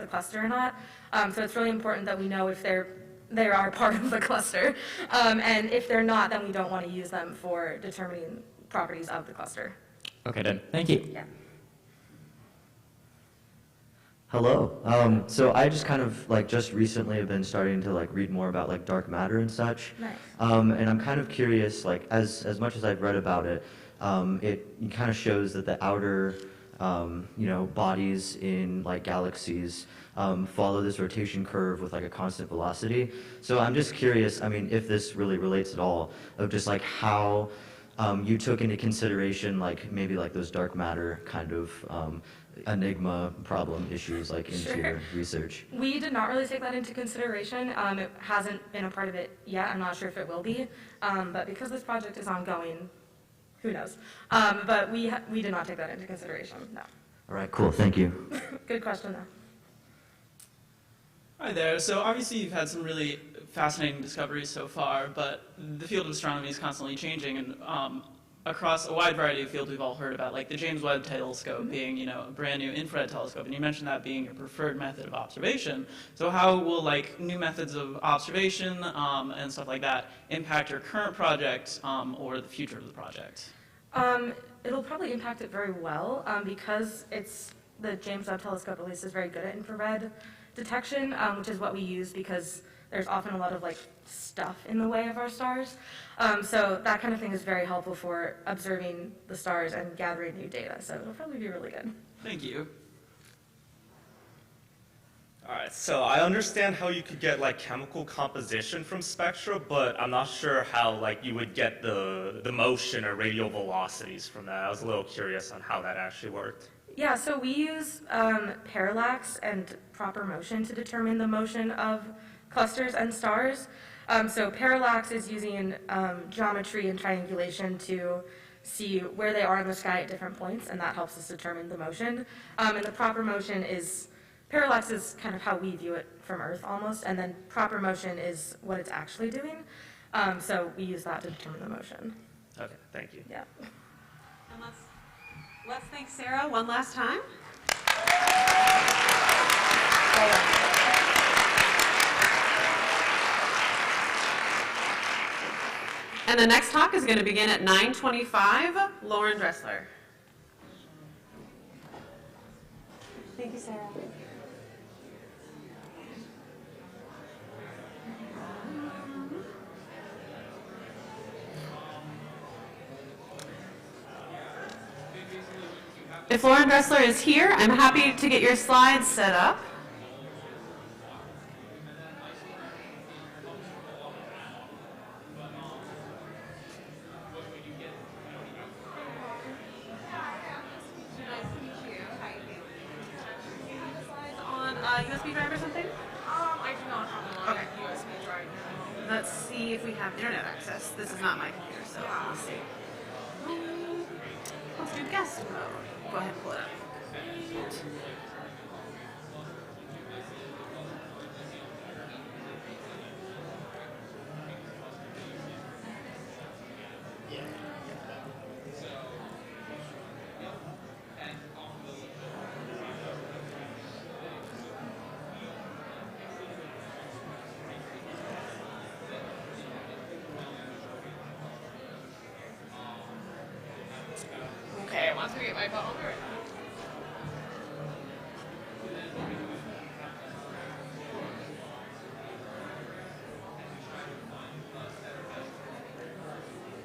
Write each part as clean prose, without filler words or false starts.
cluster or not. So it's really important that we know if they are part of the cluster. And if they're not, then we don't want to use them for determining properties of the cluster. Okay, done. Thank you. Yeah. Hello. So I just kind of just recently have been starting to read more about dark matter and such. Nice. And I'm kind of curious, as much as I've read about it, it kind of shows that the outer bodies in galaxies follow this rotation curve with a constant velocity. So I'm just curious, I mean, if this really relates at all, of just how you took into consideration maybe those dark matter kind of enigma problem issues into your research. We did not really take that into consideration. It hasn't been a part of it yet. I'm not sure if it will be. But because this project is ongoing, who knows? But we did not take that into consideration, no. All right, cool. Thank you. Good question, though. Hi there. So obviously you've had some really fascinating discoveries so far, but the field of astronomy is constantly changing, and across a wide variety of fields we've all heard about, like the James Webb Telescope being, a brand new infrared telescope, and you mentioned that being your preferred method of observation. So how will new methods of observation and stuff like that impact your current project or the future of the project? It'll probably impact it very well because the James Webb Telescope at least is very good at infrared detection, which is what we use because there's often a lot of stuff in the way of our stars. So that kind of thing is very helpful for observing the stars and gathering new data. So it'll probably be really good. Thank you. All right, so I understand how you could get chemical composition from spectra, but I'm not sure how you would get the motion or radial velocities from that. I was a little curious on how that actually worked. Yeah, so we use parallax and proper motion to determine the motion of clusters and stars. So parallax is using geometry and triangulation to see where they are in the sky at different points, and that helps us determine the motion. And the proper motion parallax is kind of how we view it from Earth almost, and then proper motion is what it's actually doing. So we use that to determine the motion. Okay, thank you. Yeah. And let's thank Sarah one last time. And the next talk is going to begin at 9:25. Lauren Dressler. Thank you, Sarah. If Lauren Dressler is here, I'm happy to get your slides set up. USB drive or something? I do not have a USB drive now. Let's see if we have internet access. This is not my computer, so we'll see. Let's do guest mode. Go ahead and pull it up. Okay, once we get my phone.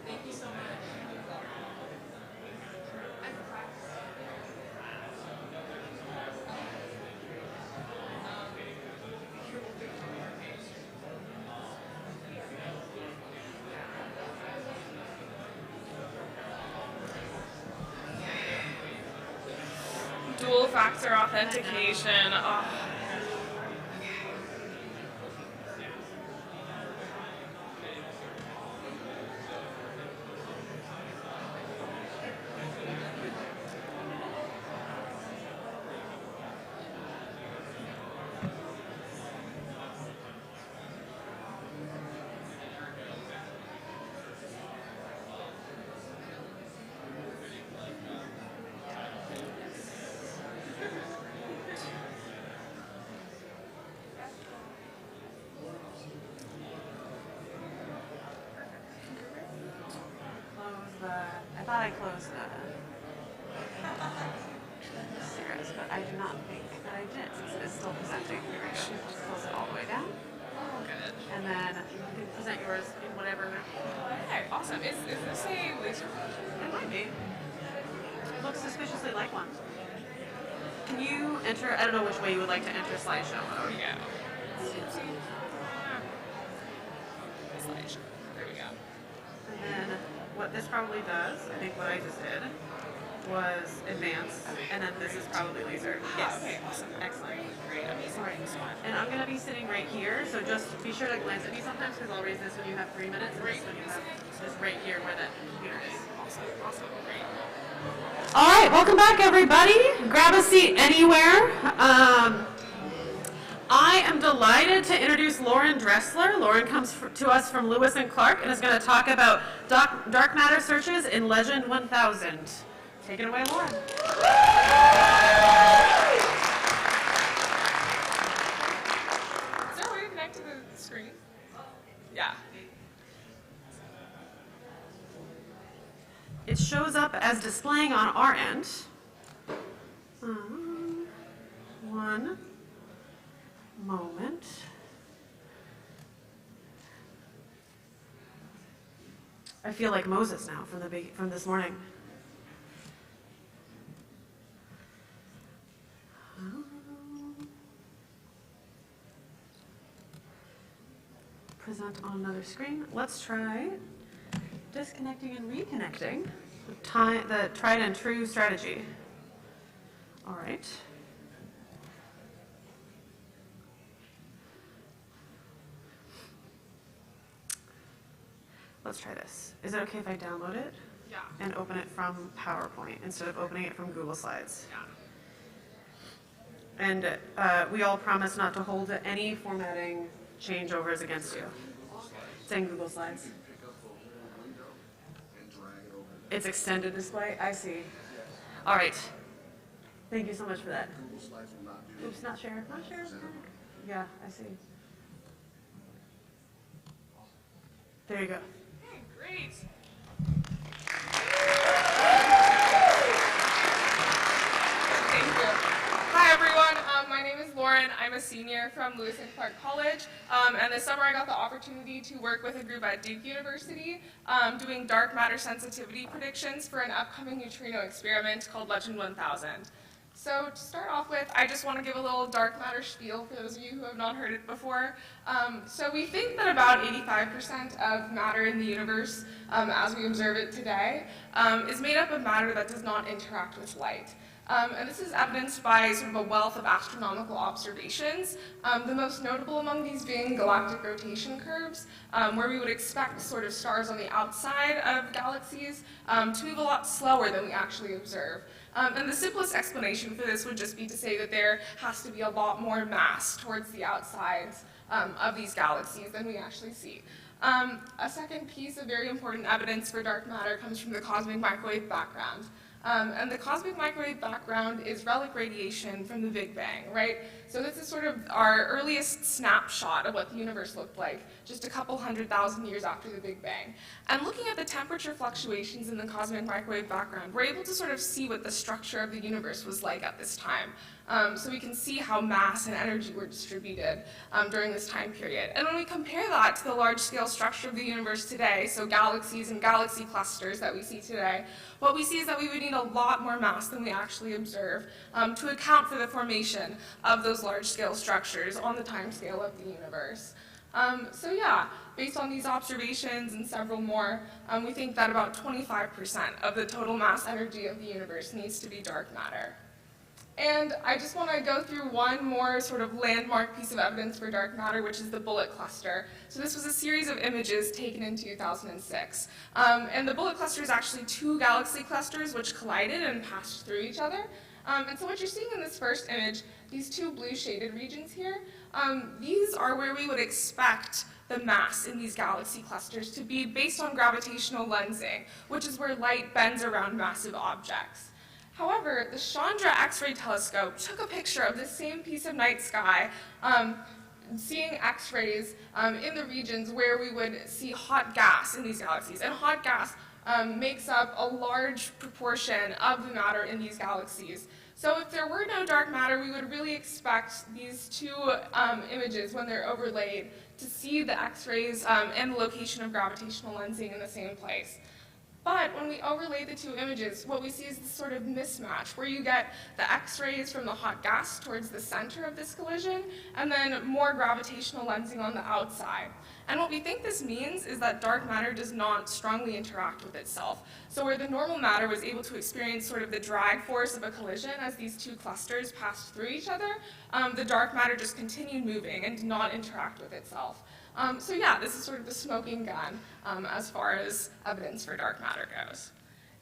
Thank you so much. Dual factor authentication. Oh. thought I closed Sarah's, but I do not think that I did since it is still presenting. Here we go. Just close it all the way down. Good. And then you can present yours in whatever. Okay, awesome. Is this a laser? It might be. It looks suspiciously like one. Can you enter? I don't know which way you would like to enter slideshow mode. Yeah. Slideshow. There we go. And then what this probably does, I think what I just did, was advance, and then this is probably laser. Yes. Okay, awesome. Excellent. Great, amazing. All right. And I'm going to be sitting right here, so just be sure to glance at me sometimes because I'll raise this when you have 3 minutes, and this when you have just right here where that computer is. Awesome, awesome, great. All right, welcome back, everybody. Grab a seat anywhere. I am delighted to introduce Lauren Dressler. Lauren comes to us from Lewis and Clark and is going to talk about dark matter searches in Legend 1000. Take it away, Lauren. Is there a way to connect to the screen? Yeah. It shows up as displaying on our end. One moment. I feel like Moses now from this morning. Present on another screen. Let's try disconnecting and reconnecting. The tried and true strategy. All right. Let's try this. Is it okay if I download it Yeah. and open it from PowerPoint instead of opening it from Google Slides? Yeah. And we all promise not to hold any formatting changeovers against you. It's in Google Slides. It's extended display? I see. All right. Thank you so much for that. Oops, not share. Not share. Yeah, I see. There you go. Okay, great. Thank you. Hi, everyone. My name is Lauren. I'm a senior from Lewis and Clark College. And this summer I got the opportunity to work with a group at Duke University doing dark matter sensitivity predictions for an upcoming neutrino experiment called Legend 1000. So to start off with, I just want to give a little dark matter spiel for those of you who have not heard it before. So we think that about 85% of matter in the universe, as we observe it today, is made up of matter that does not interact with light. And this is evidenced by sort of a wealth of astronomical observations, the most notable among these being galactic rotation curves, where we would expect sort of stars on the outside of galaxies to move a lot slower than we actually observe. And the simplest explanation for this would just be to say that there has to be a lot more mass towards the outsides of these galaxies than we actually see. A second piece of very important evidence for dark matter comes from the cosmic microwave background. And the cosmic microwave background is relic radiation from the Big Bang, right? So this is sort of our earliest snapshot of what the universe looked like just a couple 100,000 years after the Big Bang. And looking at the temperature fluctuations in the cosmic microwave background, we're able to sort of see what the structure of the universe was like at this time. So we can see how mass and energy were distributed during this time period. And when we compare that to the large-scale structure of the universe today, so galaxies and galaxy clusters that we see today, what we see is that we would need a lot more mass than we actually observe to account for the formation of those large-scale structures on the timescale of the universe. So yeah, based on these observations and several more, we think that about 25% of the total mass energy of the universe needs to be dark matter. And I just want to go through one more sort of landmark piece of evidence for dark matter, which is the bullet cluster. So this was a series of images taken in 2006. And the bullet cluster is actually two galaxy clusters which collided and passed through each other. And so what you're seeing in this first image, these two blue shaded regions here, these are where we would expect the mass in these galaxy clusters to be based on gravitational lensing, which is where light bends around massive objects. However, the Chandra X-ray telescope took a picture of this same piece of night sky, seeing X-rays in the regions where we would see hot gas in these galaxies. And hot gas makes up a large proportion of the matter in these galaxies. So if there were no dark matter, we would really expect these two images, when they're overlaid, to see the X-rays and the location of gravitational lensing in the same place. But when we overlay the two images, what we see is this sort of mismatch, where you get the X-rays from the hot gas towards the center of this collision, and then more gravitational lensing on the outside. And what we think this means is that dark matter does not strongly interact with itself. So where the normal matter was able to experience sort of the drag force of a collision as these two clusters passed through each other, the dark matter just continued moving and did not interact with itself. So yeah, this is sort of the smoking gun as far as evidence for dark matter goes.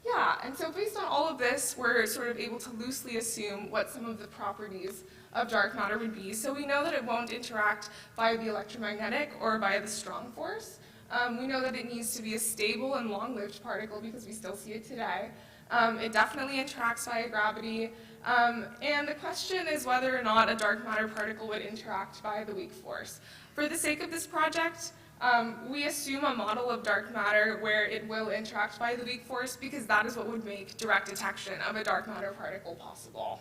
Yeah, and so based on all of this, we're sort of able to loosely assume what some of the properties of dark matter would be. So we know that it won't interact via the electromagnetic or via the strong force. We know that it needs to be a stable and long-lived particle because we still see it today. It definitely interacts via gravity. And the question is whether or not a dark matter particle would interact via the weak force. For the sake of this project, we assume a model of dark matter where it will interact via the weak force because that is what would make direct detection of a dark matter particle possible.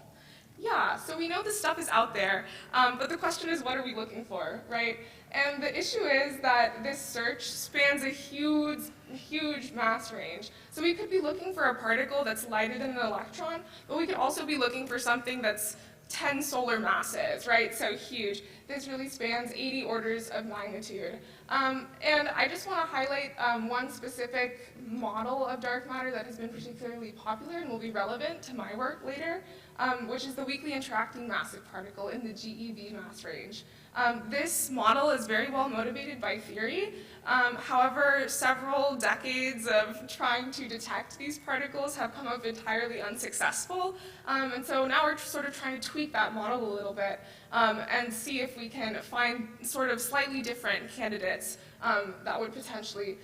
Yeah, so we know this stuff is out there, but the question is, what are we looking for, right? And the issue is that this search spans a huge mass range. So we could be looking for a particle that's lighter than an electron, but we could also be looking for something that's 10 solar masses, right? So huge. This really spans 80 orders of magnitude. And I just want to highlight one specific model of dark matter that has been particularly popular and will be relevant to my work later, which is the weakly interacting massive particle in the GeV mass range. This model is very well motivated by theory. However, several decades of trying to detect these particles have come up entirely unsuccessful. And so now we're sort of trying to tweak that model a little bit and see if we can find sort of slightly different candidates that would potentially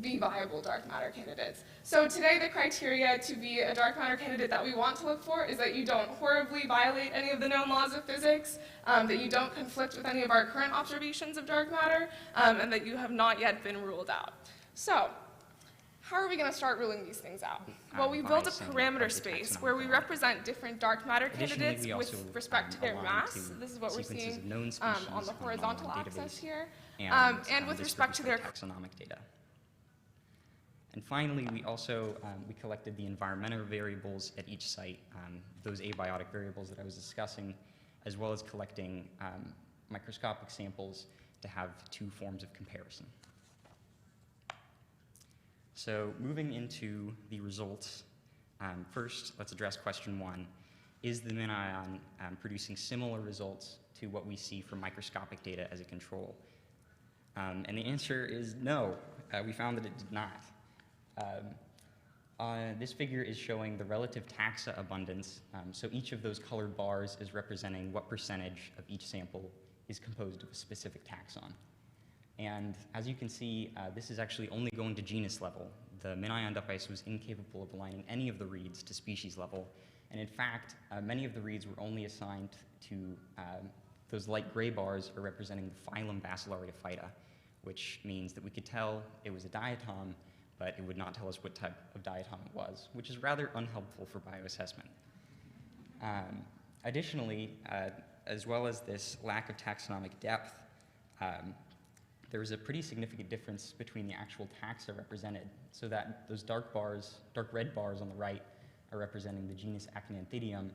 be viable dark matter candidates. So today the criteria to be a dark matter candidate that we want to look for is that you don't horribly violate any of the known laws of physics, that you don't conflict with any of our current observations of dark matter, and that you have not yet been ruled out. So how are we going to start ruling these things out? Well, we built a parameter space where we represent different dark matter candidates with respect to their mass. This is what we're seeing on the horizontal axis here, and with respect to their taxonomic data. And finally, we also we collected the environmental variables at each site, those abiotic variables that I was discussing, as well as collecting microscopic samples to have two forms of comparison. So moving into the results, first let's address question one. Is the MinION producing similar results to what we see from microscopic data as a control? And the answer is no. We found that it did not. This figure is showing the relative taxa abundance. So each of those colored bars is representing what percentage of each sample is composed of a specific taxon. And as you can see, this is actually only going to genus level. The MinION device was incapable of aligning any of the reads to species level. And in fact, many of the reads were only assigned to those light gray bars are representing the phylum Bacillariophyta, which means that we could tell it was a diatom, but it would not tell us what type of diatom it was, which is rather unhelpful for bioassessment. Additionally, as well as this lack of taxonomic depth, there was a pretty significant difference between the actual taxa represented, so that those dark red bars on the right are representing the genus Achinanthidium,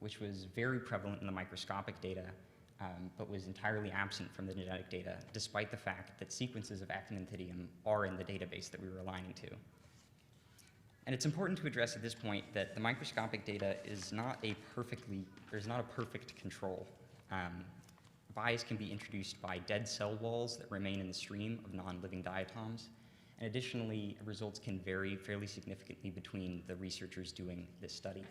which was very prevalent in the microscopic data, but was entirely absent from the genetic data, despite the fact that sequences of Achinanthidium are in the database that we were aligning to. And it's important to address at this point that the microscopic data is not a perfect control. Bias can be introduced by dead cell walls that remain in the stream of non-living diatoms. And additionally, results can vary fairly significantly between the researchers doing this study.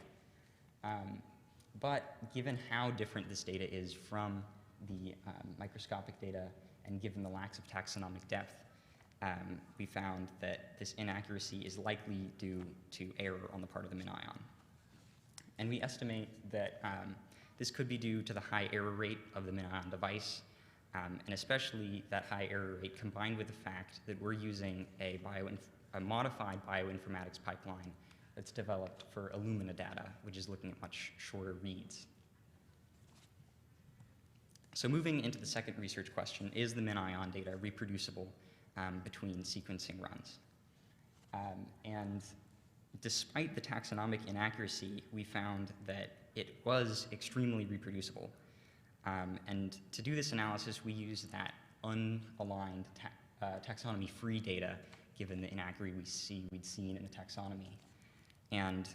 But given how different this data is from the microscopic data, and given the lack of taxonomic depth, we found that this inaccuracy is likely due to error on the part of the MinION. And we estimate that this could be due to the high error rate of the MinION device, and especially that high error rate combined with the fact that we're using a a modified bioinformatics pipeline that's developed for Illumina data, which is looking at much shorter reads. So moving into the second research question, is the MinION data reproducible between sequencing runs? And despite the taxonomic inaccuracy, we found that it was extremely reproducible. And to do this analysis, we used that unaligned taxonomy-free data, given the inaccuracy we'd seen in the taxonomy. And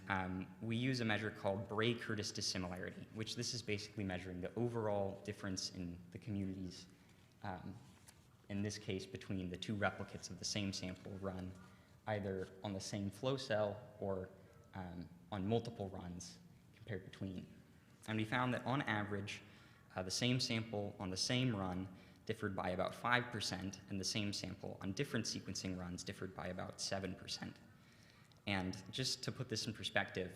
we use a measure called Bray-Curtis dissimilarity, which this is basically measuring the overall difference in the communities, in this case between the two replicates of the same sample run, either on the same flow cell or on multiple runs compared between. And we found that on average, the same sample on the same run differed by about 5%, and the same sample on different sequencing runs differed by about 7%. And just to put this in perspective,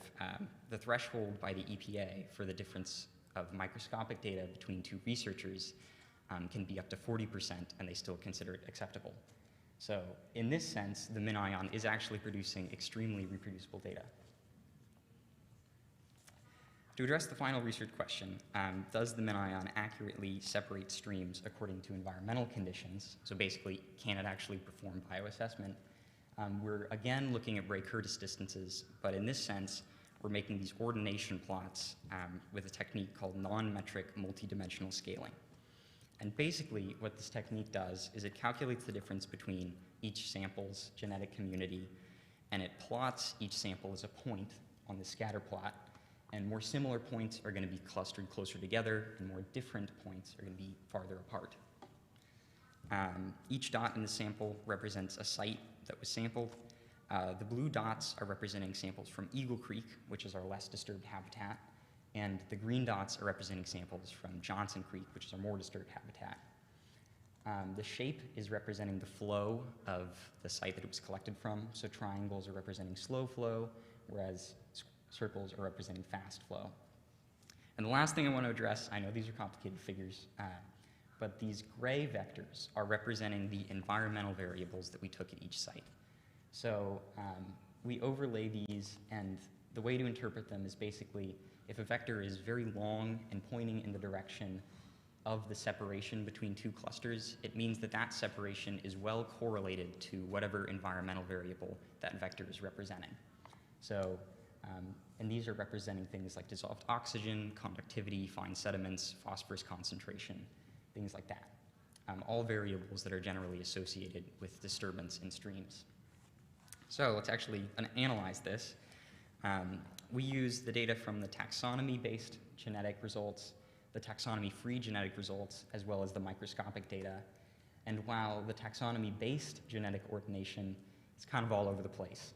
the threshold by the EPA for the difference of microscopic data between two researchers can be up to 40%, and they still consider it acceptable. So in this sense, the MinION is actually producing extremely reproducible data. To address the final research question, does the MinION accurately separate streams according to environmental conditions? So basically, can it actually perform bioassessment? We're again looking at Bray-Curtis distances, but in this sense, we're making these ordination plots with a technique called non-metric multidimensional scaling. And basically, what this technique does is it calculates the difference between each sample's genetic community, and it plots each sample as a point on the scatter plot, and more similar points are going to be clustered closer together, and more different points are going to be farther apart. Each dot in the sample represents a site that was sampled. The blue dots are representing samples from Eagle Creek, which is our less disturbed habitat, and the green dots are representing samples from Johnson Creek, which is our more disturbed habitat. The shape is representing the flow of the site that it was collected from, so triangles are representing slow flow, whereas circles are representing fast flow. And the last thing I want to address, I know these are complicated figures, but these gray vectors are representing the environmental variables that we took at each site. So we overlay these, and the way to interpret them is basically if a vector is very long and pointing in the direction of the separation between two clusters, it means that that separation is well correlated to whatever environmental variable that vector is representing. So, and these are representing things like dissolved oxygen, conductivity, fine sediments, phosphorus concentration, things like that. All variables that are generally associated with disturbance in streams. So let's actually analyze this. We use the data from the taxonomy-based genetic results, the taxonomy-free genetic results, as well as the microscopic data. And while the taxonomy-based genetic ordination is kind of all over the place,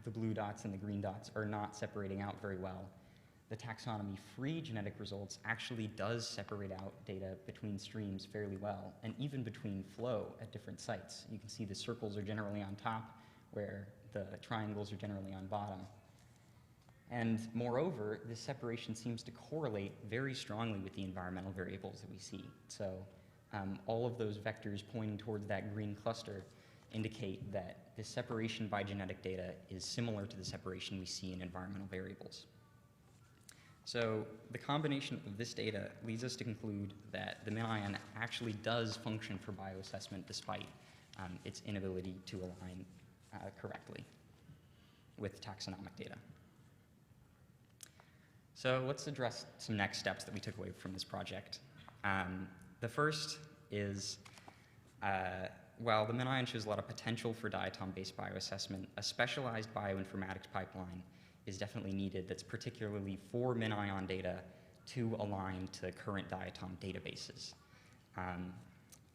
the blue dots and the green dots are not separating out very well. The taxonomy-free genetic results actually does separate out data between streams fairly well, and even between flow at different sites. You can see the circles are generally on top, where the triangles are generally on bottom. And moreover, this separation seems to correlate very strongly with the environmental variables that we see. So all of those vectors pointing towards that green cluster indicate that this separation by genetic data is similar to the separation we see in environmental variables. So the combination of this data leads us to conclude that the MinION actually does function for bioassessment despite its inability to align correctly with taxonomic data. So let's address some next steps that we took away from this project. The first is, while the MinION shows a lot of potential for diatom-based bioassessment, a specialized bioinformatics pipeline is definitely needed that's particularly for MinION data to align to current diatom databases.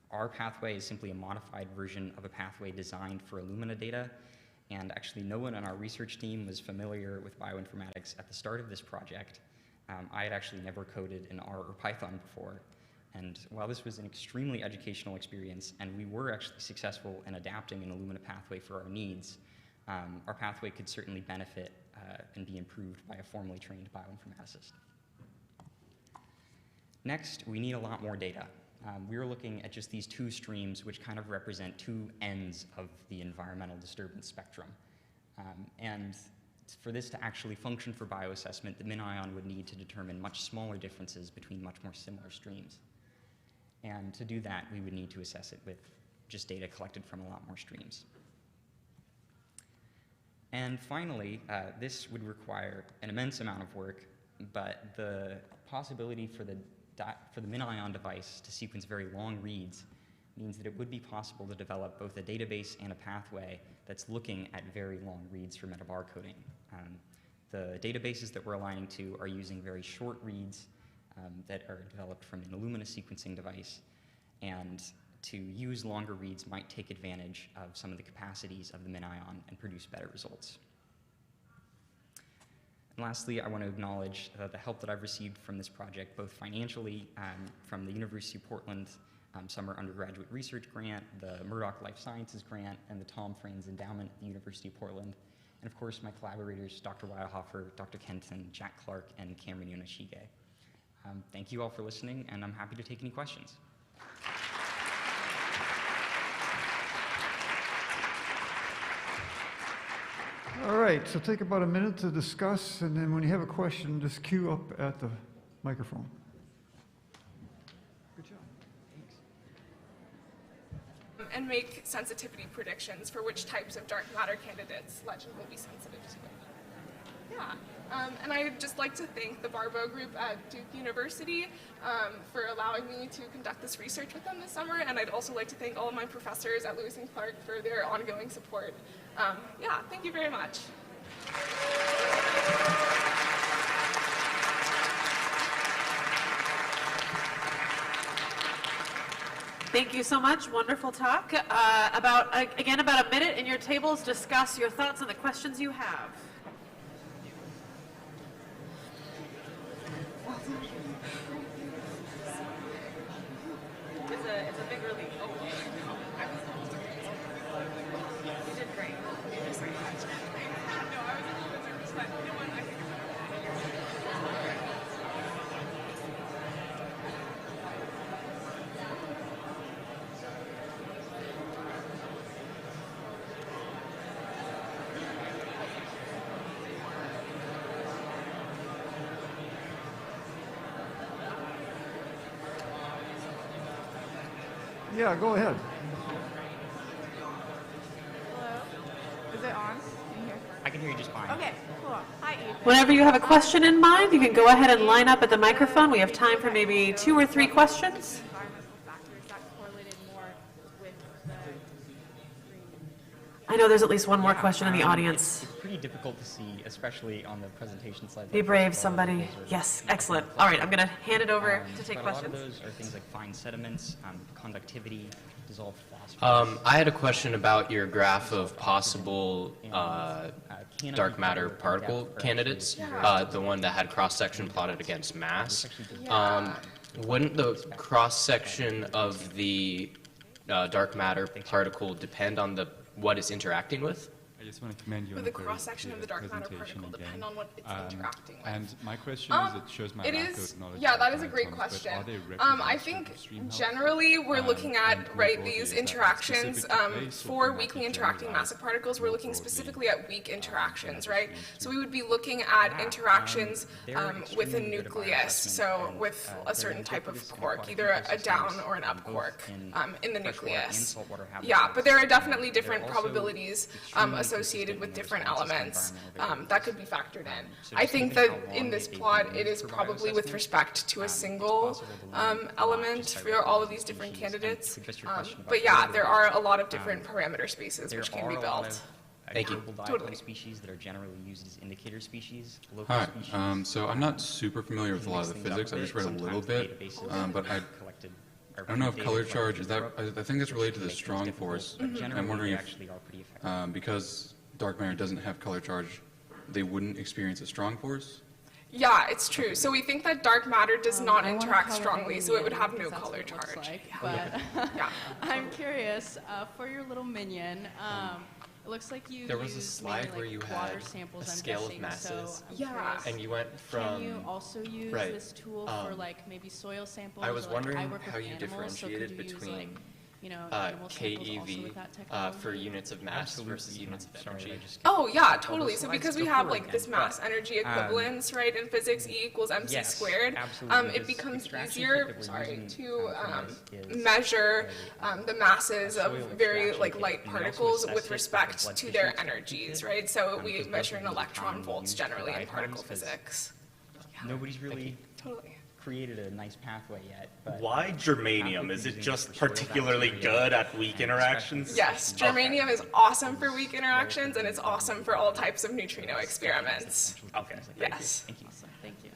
Our pathway is simply a modified version of a pathway designed for Illumina data, and actually no one on our research team was familiar with bioinformatics at the start of this project. I had actually never coded in R or Python before, and while this was an extremely educational experience, and we were actually successful in adapting an Illumina pathway for our needs, our pathway could certainly benefit and be improved by a formally trained bioinformaticist. Next, we need a lot more data. we were looking at just these two streams, which kind of represent two ends of the environmental disturbance spectrum. And for this to actually function for bioassessment, the MinION would need to determine much smaller differences between much more similar streams. And to do that, we would need to assess it with just data collected from a lot more streams. And finally, this would require an immense amount of work, but the possibility for the MinION device to sequence very long reads means that it would be possible to develop both a database and a pathway that's looking at very long reads for metabarcoding. The databases that we're aligning to are using very short reads that are developed from an Illumina sequencing device, and to use longer reads might take advantage of some of the capacities of the MinION and produce better results. And lastly, I want to acknowledge the help that I've received from this project, both financially from the University of Portland Summer Undergraduate Research Grant, the Murdock Life Sciences Grant, and the Tom Franz Endowment at the University of Portland, and of course my collaborators, Dr. Weilhofer, Dr. Kenton, Jack Clark, and Cameron Yonashige. Thank you all for listening, and I'm happy to take any questions. All right, so take about a minute to discuss, and then when you have a question, just queue up at the microphone. Good job. And make sensitivity predictions for which types of dark matter candidates Legend will be sensitive to. Yeah. And I'd just like to thank the Barbo group at Duke University for allowing me to conduct this research with them this summer, and I'd also like to thank all of my professors at Lewis and Clark for their ongoing support. Yeah, thank you very much. Thank you so much. Wonderful talk. Again, about a minute in your tables, discuss your thoughts on the questions you have. It's a big relief. Oh. You did great. No, I was a little bit nervous, but you know what? I think Yeah, go ahead. Hello? Is it on? Can you hear? I can hear you just fine. Okay, cool. Hi, Ethan. Whenever you have a question in mind, you can go ahead and line up at the microphone. We have time for maybe 2 or 3 questions. Environmental factors that correlated more with the I know there's at least one more question in the audience. It's pretty difficult to see, especially on the presentation slides. Be brave, somebody. Yes, excellent. All right, I'm going to hand it over to take but questions. A lot of those are things like fine sediments, conductivity, dissolved phosphorus. I had a question about your graph of possible dark matter particle candidates, the one that had cross-section plotted against mass. Wouldn't the cross-section of the dark matter particle depend on what it's interacting with? I just want to commend you With on the a very cross-section of the dark matter presentation particle again. depend on what it's interacting with. And my question is, it shows my It lack is, of knowledge. yeah, of that is a great atoms, but question. are they I representative think of stream health? generally we're looking at, and more right, broadly, these is that interactions specific to place, or for can that weakly be interacting generalized massive particles. We're more looking broadly, specifically at weak interactions, right? streams So too? we would be looking at interactions they're with a extremely good at nucleus, bioassessment, so and, with a they're certain type of ubiquitous in quark, aquatic either a down ecosystems, or an up both quark in the freshwater and nucleus. saltwater Yeah, habitats. but there are definitely They're different also probabilities extremely associated with consistent in different their responses to elements environmental that could variables. be factored in. So I just think given that how in long this they've been plot, used it is for probably with bioassessment, respect to a it's single possible to learn a lot element just by for all of looking these at different species. And candidates. to address your question about But yeah, further there are a lot of different um, parameter spaces there which can are be a lot built. of Thank you. global diapole Totally. species that are generally used as indicator species, local Hi, species. so I'm not super familiar with a lot of the Mix things up physics. I a just bit. read a little Sometimes bit, databases but I collected I don't know if data color collected charge, in is that, Europe, I think that's related to the make things strong difficult, force. but generally I'm wondering they if, actually are pretty effective. because dark matter doesn't have color charge, they wouldn't experience a strong force? Yeah, it's true. So we think that dark matter does not I wanna interact color strongly, the so it would minion have no because that's color what it looks charge. like, Yeah. but Yeah. I'm curious, for your little minion, It looks like you There was a used slide mainly, where you water had samples, a I'm scale of guessing, masses, so I'm Yeah. curious, and you went from. can you also use right, this tool for like maybe soil samples? I was or, like, wondering work how with you animals, so could differentiated you use, between like, you know, animal samples also KEV with that for technology? units of mass versus units of Sorry, energy. I just Oh yeah, all totally. those So slides because we go have forward like this again, mass but, energy equivalence, right, in physics, E equals mc yes, squared, absolutely. it This becomes extraction easier, kit that we're sorry, using, to for this is measure a, the masses of soil very extraction like kit, light and we also particles assess it with with a respect blood to tissue their extraction energies, kit, right? So because we those measure are in really electron commonly volts used for generally in diatoms, particle 'cause physics. Nobody's really Totally. created a nice pathway yet. But Why germanium? Is it just particularly good at weak interactions? Yes, germanium is awesome for weak interactions, and it's awesome for all types of neutrino experiments. Okay. Yes. Thank you. Thank you.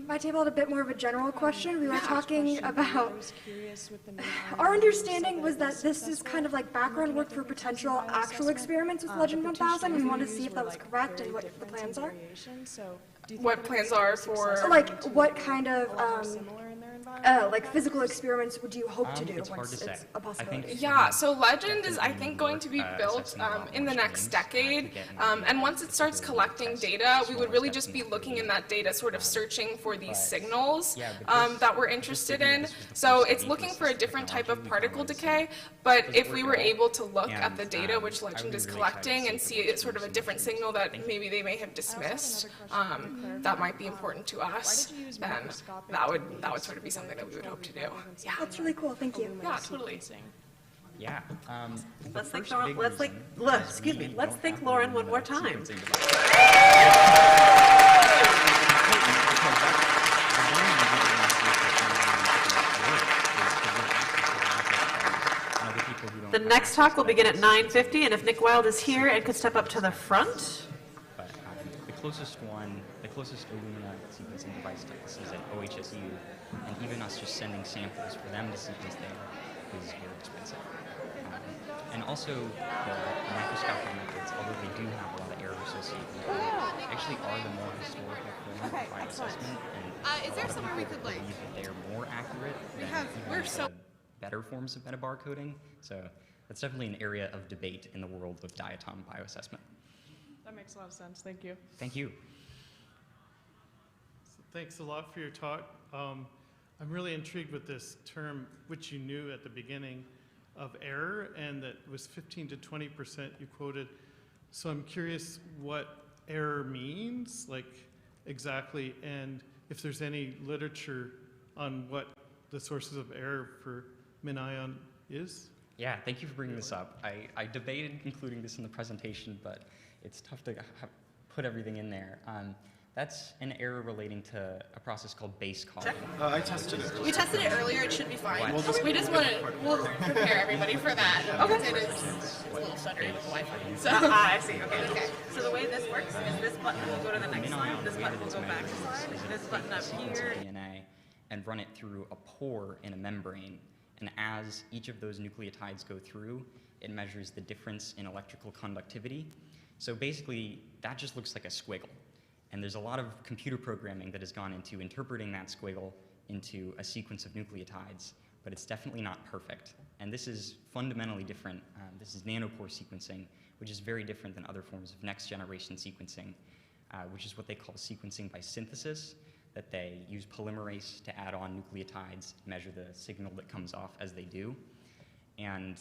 My table had a bit more of a general question. We were talking I about, was curious with the main our iron understanding so was that it this is successful. kind of like background work for potential actual experiments with Legend 1000. We wanted to see if that was correct and what the plans are. What plans are for? Like, what kind of, Similar in their environment? like physical experiments would you hope to do It's hard once to say. it's a I think possibility? Yeah, so Legend is, I definitely think, going to be worth, built assessing a lot in more the next streams, decade. to get an idea And of once it starts particular collecting test data, we would smaller really steps just in be that looking area. in that data, sort of searching for these but, signals yeah, but that we're just interested figured in. this was the So first it's week looking with for a this different type of technology, we particle wanted to see decay. But does it if we work were at all? able to look at And, the data, which I Legend would is be really excited to collecting, see and what see the it sort of a works different in signal Thank that you. maybe they may have dismissed, that might be important to us, did you use then microscopic that would techniques sort of be to something that we would hope to do. control rather than Yeah. That's really cool, thank you. Yeah, totally. Yeah. Let's thank first Lauren, big let's reason like, is excuse me, we let's don't thank have to Lauren learn one more the time. sequencing device. The next talk will begin at 9:50, and if Nick Wild is here and could step up to the front. But the closest one, the closest Illumina sequencing device to this is at OHSU, and even us just sending samples for them to sequence there is very expensive. And also, the microscopic methods, although they do have a lot of error associated with them, actually are the more historical form of bioassessment. And Is there somewhere we could, like, believe that they are more accurate than we're even so- the better forms of metabarcoding. So that's definitely an area of debate in the world of diatom bioassessment. That makes a lot of sense. Thank you. Thank you. Thanks a lot for your talk. I'm really intrigued with this term, which you knew at the beginning, of error, and that was 15 to 20% you quoted. So I'm curious what error means, like exactly, and if there's any literature on what the sources of error for MinION is. Yeah, thank you for bringing this up. I debated including this in the presentation, but it's tough to put everything in there. That's an error relating to a process called base calling. I tested it. We tested it earlier, it should be fine. We'll We just want to, we'll prepare everybody for that. Okay. It is a little stuttery with Wi-Fi. So. I see, okay. So the way this works is this button will go to the next slide, this button will go back a slide, this button up here. DNA and run it through a pore in a membrane. And as each of those nucleotides go through, it measures the difference in electrical conductivity. So basically, that just looks like a squiggle. And there's a lot of computer programming that has gone into interpreting that squiggle into a sequence of nucleotides, but it's definitely not perfect. And this is fundamentally different. This is nanopore sequencing, which is very different than other forms of next generation sequencing, which is what they call sequencing by synthesis, that they use polymerase to add on nucleotides, measure the signal that comes off as they do. And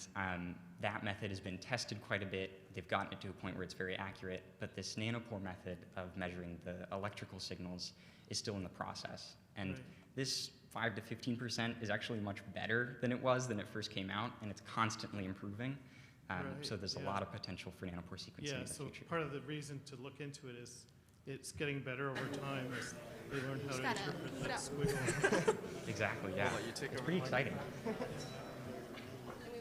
that method has been tested quite a bit. They've gotten it to a point where it's very accurate, but this nanopore method of measuring the electrical signals is still in the process. And this 5 to 15% is actually much better than it was when it first came out, and it's constantly improving. So there's a lot of potential for nanopore sequencing in the future. So part of the reason to look into it is it's getting better over time as they learn how to interpret that squiggle. Exactly, yeah. It's pretty exciting. We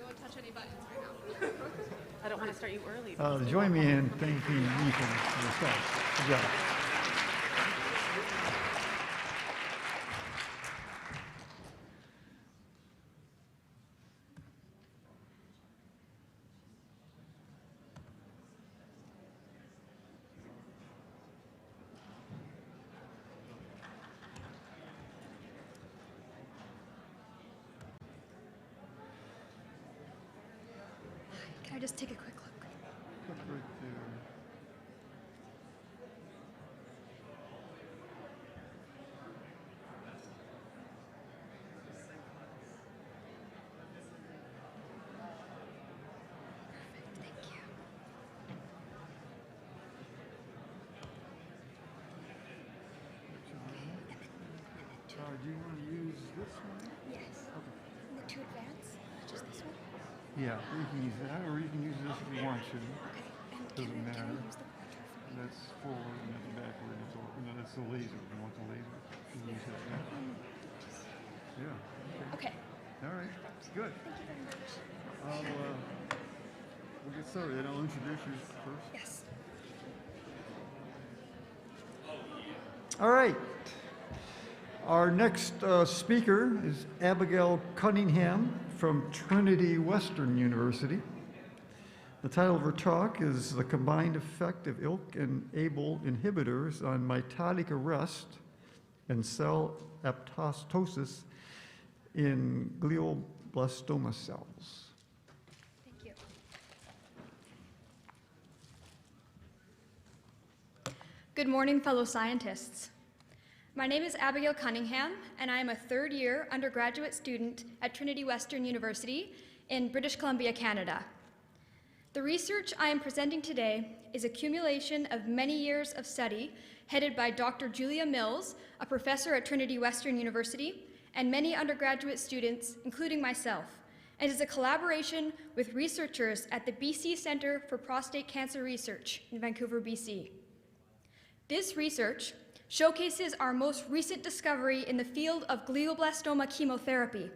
won't touch any buttons right now. I don't want to start you early. Join me in thanking Ethan for his talk. Good job. Can I just take a quick look? Look right there. Do you want to use this one? Yes. And the to advance, just this one? Yeah, you can use that, or you can use this if you want to. Okay. And Doesn't can matter. I use the pointer for me? That's forward and that's backward. No, that's the laser. You want the laser? You can use that. Yeah. Okay. All right. Good. Thank you very much. We'll get started. And I'll introduce you first. Yes. All right. Our next speaker is Abigail Cunningham from Trinity Western University. The title of her talk is The Combined Effect of ILK and ABL Inhibitors on Mitotic Arrest and Cell Apoptosis in Glioblastoma Cells. Thank you. Good morning, fellow scientists. My name is Abigail Cunningham, and I am a third-year undergraduate student at Trinity Western University in British Columbia, Canada. The research I am presenting today is a accumulation of many years of study headed by Dr. Julia Mills, a professor at Trinity Western University, and many undergraduate students, including myself, and is a collaboration with researchers at the BC Centre for Prostate Cancer Research in Vancouver, BC. This research showcases our most recent discovery in the field of glioblastoma chemotherapy,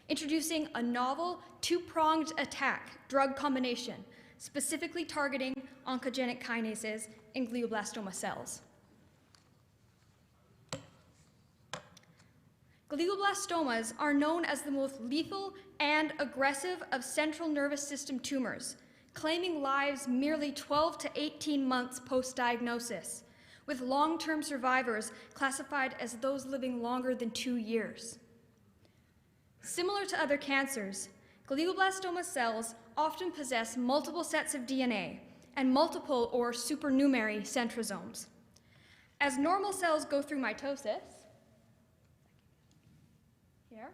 introducing a novel two-pronged attack drug combination specifically targeting oncogenic kinases in glioblastoma cells. Glioblastomas are known as the most lethal and aggressive of central nervous system tumors, claiming lives merely 12 to 18 months post-diagnosis, with long-term survivors classified as those living longer than 2 years. Similar to other cancers, glioblastoma cells often possess multiple sets of DNA and multiple or supernumerary centrosomes. As normal cells go through mitosis, here,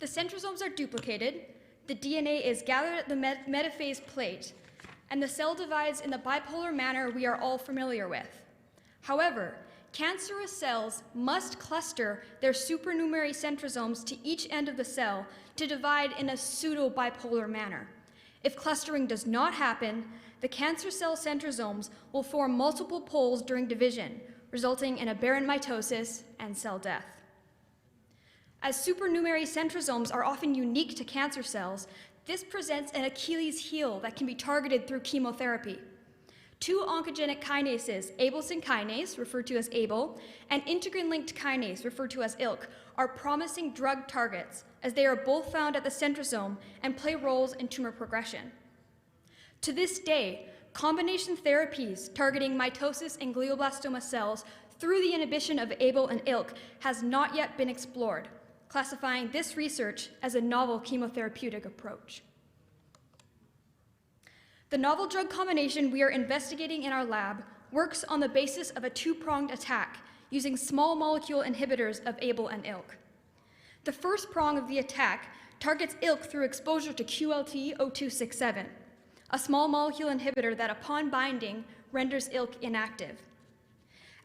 the centrosomes are duplicated, the DNA is gathered at the metaphase plate, and the cell divides in the bipolar manner we are all familiar with. However, cancerous cells must cluster their supernumerary centrosomes to each end of the cell to divide in a pseudo-bipolar manner. If clustering does not happen, the cancer cell centrosomes will form multiple poles during division, resulting in aberrant mitosis and cell death. As supernumerary centrosomes are often unique to cancer cells, this presents an Achilles heel that can be targeted through chemotherapy. Two oncogenic kinases, Abelson kinase, referred to as ABL, and integrin-linked kinase, referred to as ILK, are promising drug targets as they are both found at the centrosome and play roles in tumor progression. To this day, combination therapies targeting mitosis in glioblastoma cells through the inhibition of ABL and ILK has not yet been explored, classifying this research as a novel chemotherapeutic approach. The novel drug combination we are investigating in our lab works on the basis of a two-pronged attack using small molecule inhibitors of ABL and ILK. The first prong of the attack targets ILK through exposure to QLT0267, a small molecule inhibitor that upon binding renders ILK inactive.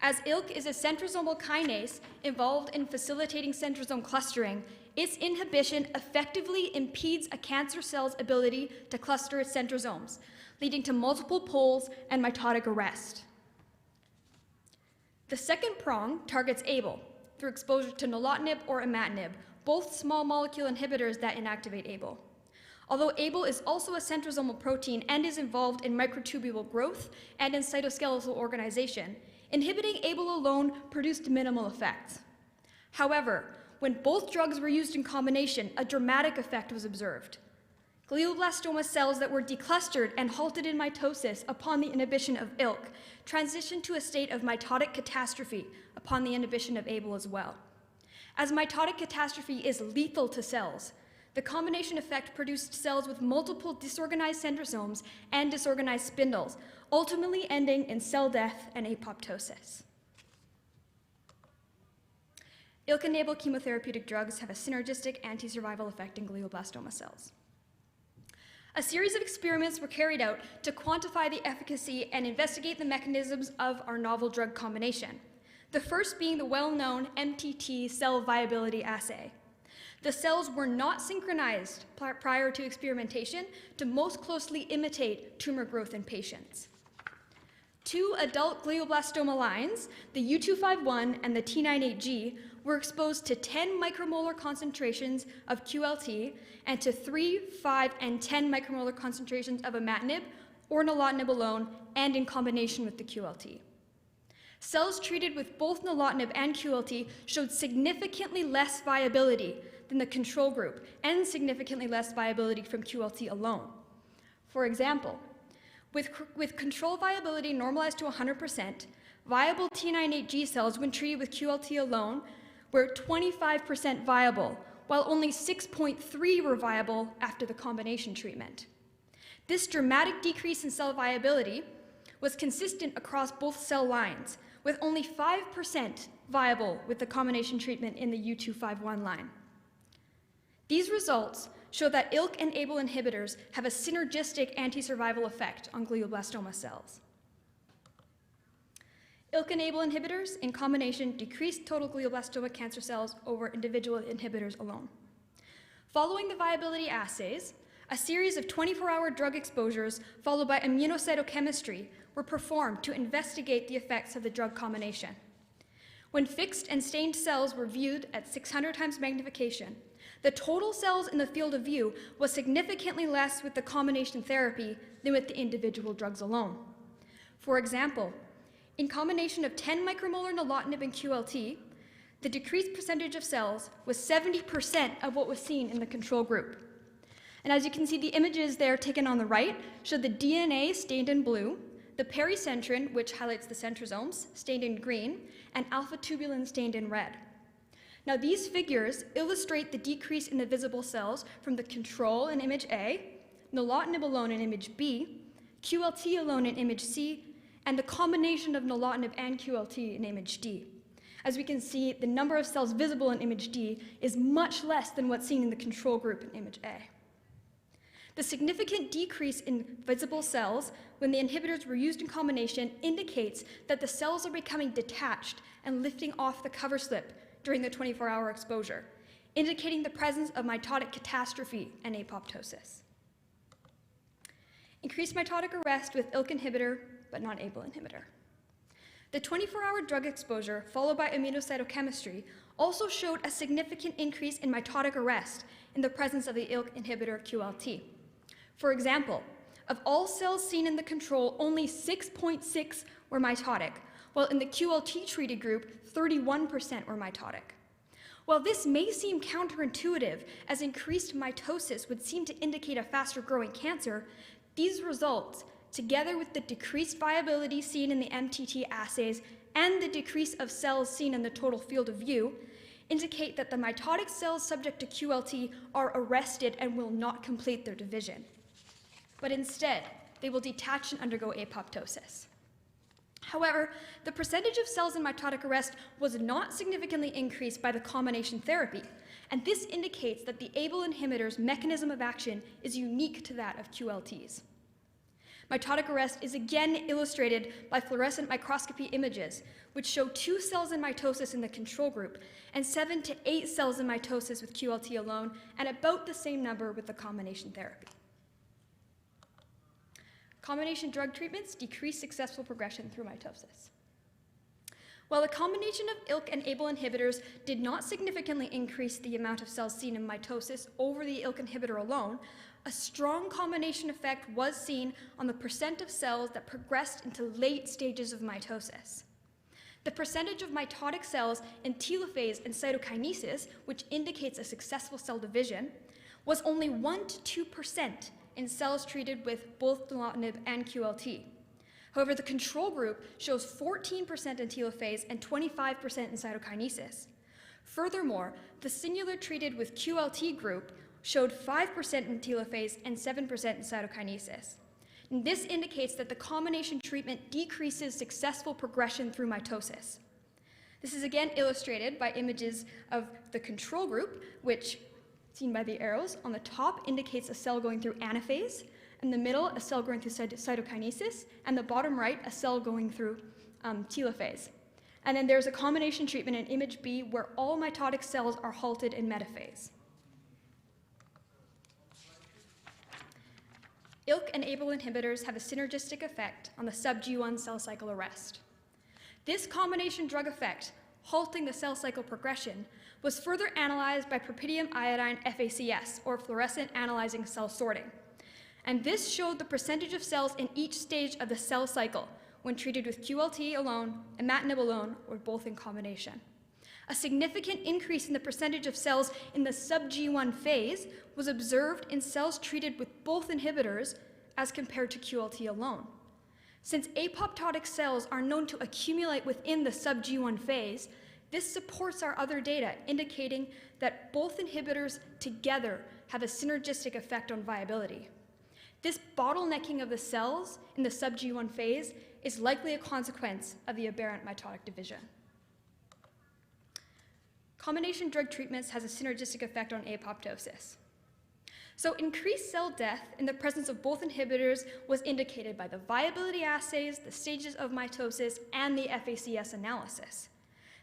As ILK is a centrosomal kinase involved in facilitating centrosome clustering, its inhibition effectively impedes a cancer cell's ability to cluster its centrosomes, leading to multiple poles and mitotic arrest. The second prong targets ABL through exposure to nilotinib or imatinib, both small molecule inhibitors that inactivate ABL. Although ABL is also a centrosomal protein and is involved in microtubule growth and in cytoskeletal organization, inhibiting ABL alone produced minimal effects. However, when both drugs were used in combination, a dramatic effect was observed. Glioblastoma cells that were declustered and halted in mitosis upon the inhibition of ILK transitioned to a state of mitotic catastrophe upon the inhibition of ABL as well. As mitotic catastrophe is lethal to cells, The combination effect produced cells with multiple disorganized centrosomes and disorganized spindles, ultimately ending in cell death and apoptosis. ILK-enabled chemotherapeutic drugs have a synergistic anti-survival effect in glioblastoma cells. A series of experiments were carried out to quantify the efficacy and investigate the mechanisms of our novel drug combination, the first being the well-known MTT cell viability assay. The cells were not synchronized prior to experimentation to most closely imitate tumor growth in patients. Two adult glioblastoma lines, the U251 and the T98G, were exposed to 10 micromolar concentrations of QLT and to 3, 5, and 10 micromolar concentrations of imatinib or nilotinib alone and in combination with the QLT. Cells treated with both nilotinib and QLT showed significantly less viability than the control group and significantly less viability from QLT alone. For example, with control viability normalized to 100%, viable T98G cells when treated with QLT alone were 25% viable, while only 6.3 were viable after the combination treatment. This dramatic decrease in cell viability was consistent across both cell lines, with only 5% viable with the combination treatment in the U251 line. These results show that ILK and ABL inhibitors have a synergistic anti-survival effect on glioblastoma cells. ILK and ABL inhibitors in combination decrease total glioblastoma cancer cells over individual inhibitors alone. Following the viability assays, a series of 24-hour drug exposures followed by immunocytochemistry were performed to investigate the effects of the drug combination. When fixed and stained cells were viewed at 600 times magnification, the total cells in the field of view was significantly less with the combination therapy than with the individual drugs alone. For example, in combination of 10 micromolar nilotinib and QLT, the decreased percentage of cells was 70% of what was seen in the control group. And as you can see, the images there taken on the right show the DNA stained in blue, the pericentrin, which highlights the centrosomes, stained in green, and alpha-tubulin stained in red. Now these figures illustrate the decrease in the visible cells from the control in image A, nilotinib alone in image B, QLT alone in image C, and the combination of nilotinib and QLT in image D. As we can see, the number of cells visible in image D is much less than what's seen in the control group in image A. The significant decrease in visible cells when the inhibitors were used in combination indicates that the cells are becoming detached and lifting off the cover slip during the 24-hour exposure, indicating the presence of mitotic catastrophe and apoptosis. Increased mitotic arrest with ILK inhibitor, but not ABL inhibitor. The 24-hour drug exposure, followed by immunocytochemistry, also showed a significant increase in mitotic arrest in the presence of the ILK inhibitor QLT. For example, of all cells seen in the control, only 6.6 were mitotic, while in the QLT-treated group, 31% were mitotic. While this may seem counterintuitive, as increased mitosis would seem to indicate a faster-growing cancer, these results, together with the decreased viability seen in the MTT assays and the decrease of cells seen in the total field of view, indicate that the mitotic cells subject to QLT are arrested and will not complete their division. But instead, they will detach and undergo apoptosis. However, the percentage of cells in mitotic arrest was not significantly increased by the combination therapy, and this indicates that the ABL inhibitor's mechanism of action is unique to that of QLTs. Mitotic arrest is again illustrated by fluorescent microscopy images, which show 2 cells in mitosis in the control group and 7 to 8 cells in mitosis with QLT alone, and about the same number with the combination therapy. Combination drug treatments decrease successful progression through mitosis. While the combination of ILK and ABL inhibitors did not significantly increase the amount of cells seen in mitosis over the ILK inhibitor alone, a strong combination effect was seen on the percent of cells that progressed into late stages of mitosis. The percentage of mitotic cells in telophase and cytokinesis, which indicates a successful cell division, was only 1 to 2% in cells treated with both nilotinib and QLT. However, the control group shows 14% in telophase and 25% in cytokinesis. Furthermore, the singular treated with QLT group showed 5% in telophase and 7% in cytokinesis. And this indicates that the combination treatment decreases successful progression through mitosis. This is again illustrated by images of the control group, which, seen by the arrows, on the top indicates a cell going through anaphase, in the middle, a cell going through cytokinesis, and the bottom right, a cell going through telophase. And then there's a combination treatment in image B where all mitotic cells are halted in metaphase. ILK and ABL inhibitors have a synergistic effect on the sub-G1 cell cycle arrest. This combination drug effect, halting the cell cycle progression, was further analyzed by propydium iodine FACS, or fluorescent analyzing cell sorting. And this showed the percentage of cells in each stage of the cell cycle when treated with QLT alone, imatinib alone, or both in combination. A significant increase in the percentage of cells in the sub-G1 phase was observed in cells treated with both inhibitors as compared to QLT alone. Since apoptotic cells are known to accumulate within the sub-G1 phase, this supports our other data indicating that both inhibitors together have a synergistic effect on viability. This bottlenecking of the cells in the sub-G1 phase is likely a consequence of the aberrant mitotic division. Combination drug treatments has a synergistic effect on apoptosis. So increased cell death in the presence of both inhibitors was indicated by the viability assays, the stages of mitosis, and the FACS analysis.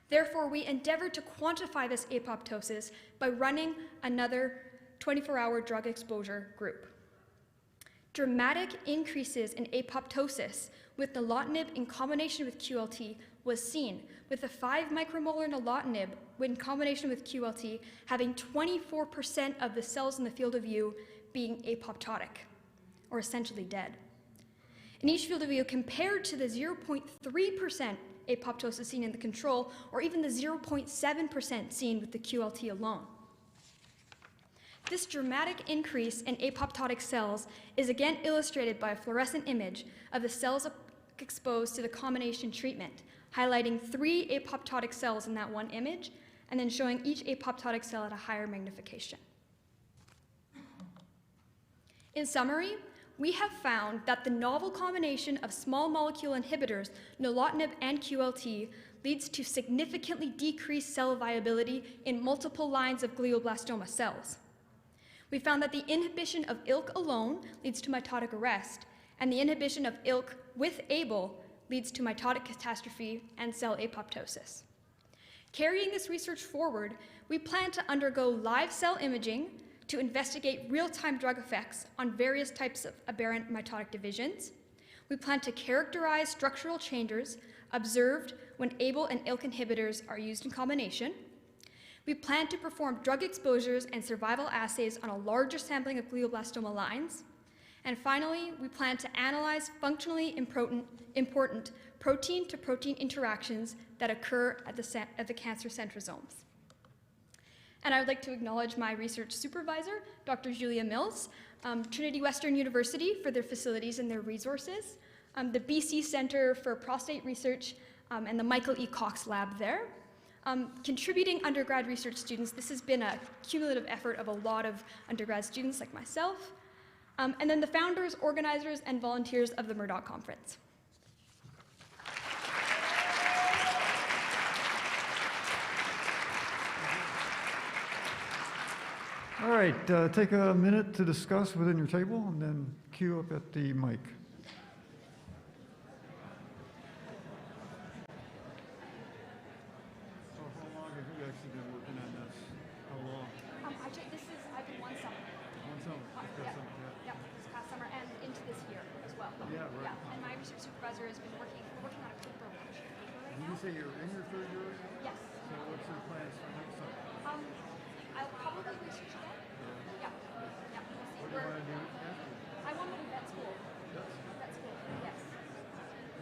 Therefore, we endeavored to quantify this apoptosis by running another 24-hour drug exposure group. Dramatic increases in apoptosis with nilotinib in combination with QLT was seen, with the 5 micromolar nilotinib in combination with QLT having 24% of the cells in the field of view being apoptotic, or essentially dead. In each field of view, compared to the 0.3% apoptosis seen in the control, or even the 0.7% seen with the QLT alone. This dramatic increase in apoptotic cells is again illustrated by a fluorescent image of the cells exposed to the combination treatment, highlighting 3 apoptotic cells in that one image, and then showing each apoptotic cell at a higher magnification. In summary, we have found that the novel combination of small molecule inhibitors, nilotinib and QLT, leads to significantly decreased cell viability in multiple lines of glioblastoma cells. We found that the inhibition of ILK alone leads to mitotic arrest, and the inhibition of ILK with ABL leads to mitotic catastrophe and cell apoptosis. Carrying this research forward, we plan to undergo live cell imaging to investigate real-time drug effects on various types of aberrant mitotic divisions. We plan to characterize structural changes observed when ABL and ILK inhibitors are used in combination. We plan to perform drug exposures and survival assays on a larger sampling of glioblastoma lines. And finally, we plan to analyze functionally important protein-to-protein interactions that occur at the cancer centrosomes. And I would like to acknowledge my research supervisor, Dr. Julia Mills, Trinity Western University for their facilities and their resources, the BC Centre for Prostate Research, and the Michael E. Cox Lab there. Contributing undergrad research students, this has been a cumulative effort of a lot of undergrad students like myself, and then the founders, organizers, and volunteers of the Murdock Conference. All right, take a minute to discuss within your table and then queue up at the mic. So how long have you actually been working on this? How long? I've been one summer. One summer? Yeah, this past summer and into this year as well. Yeah, right. Yeah, and my research supervisor has been working on a paper right Did now. you say you're in your third year right now? Yes. So what's your plans for next summer? I'll probably research again. Yeah. Yeah. What do you want to do after? I want to go to vet school. Vet school, yes.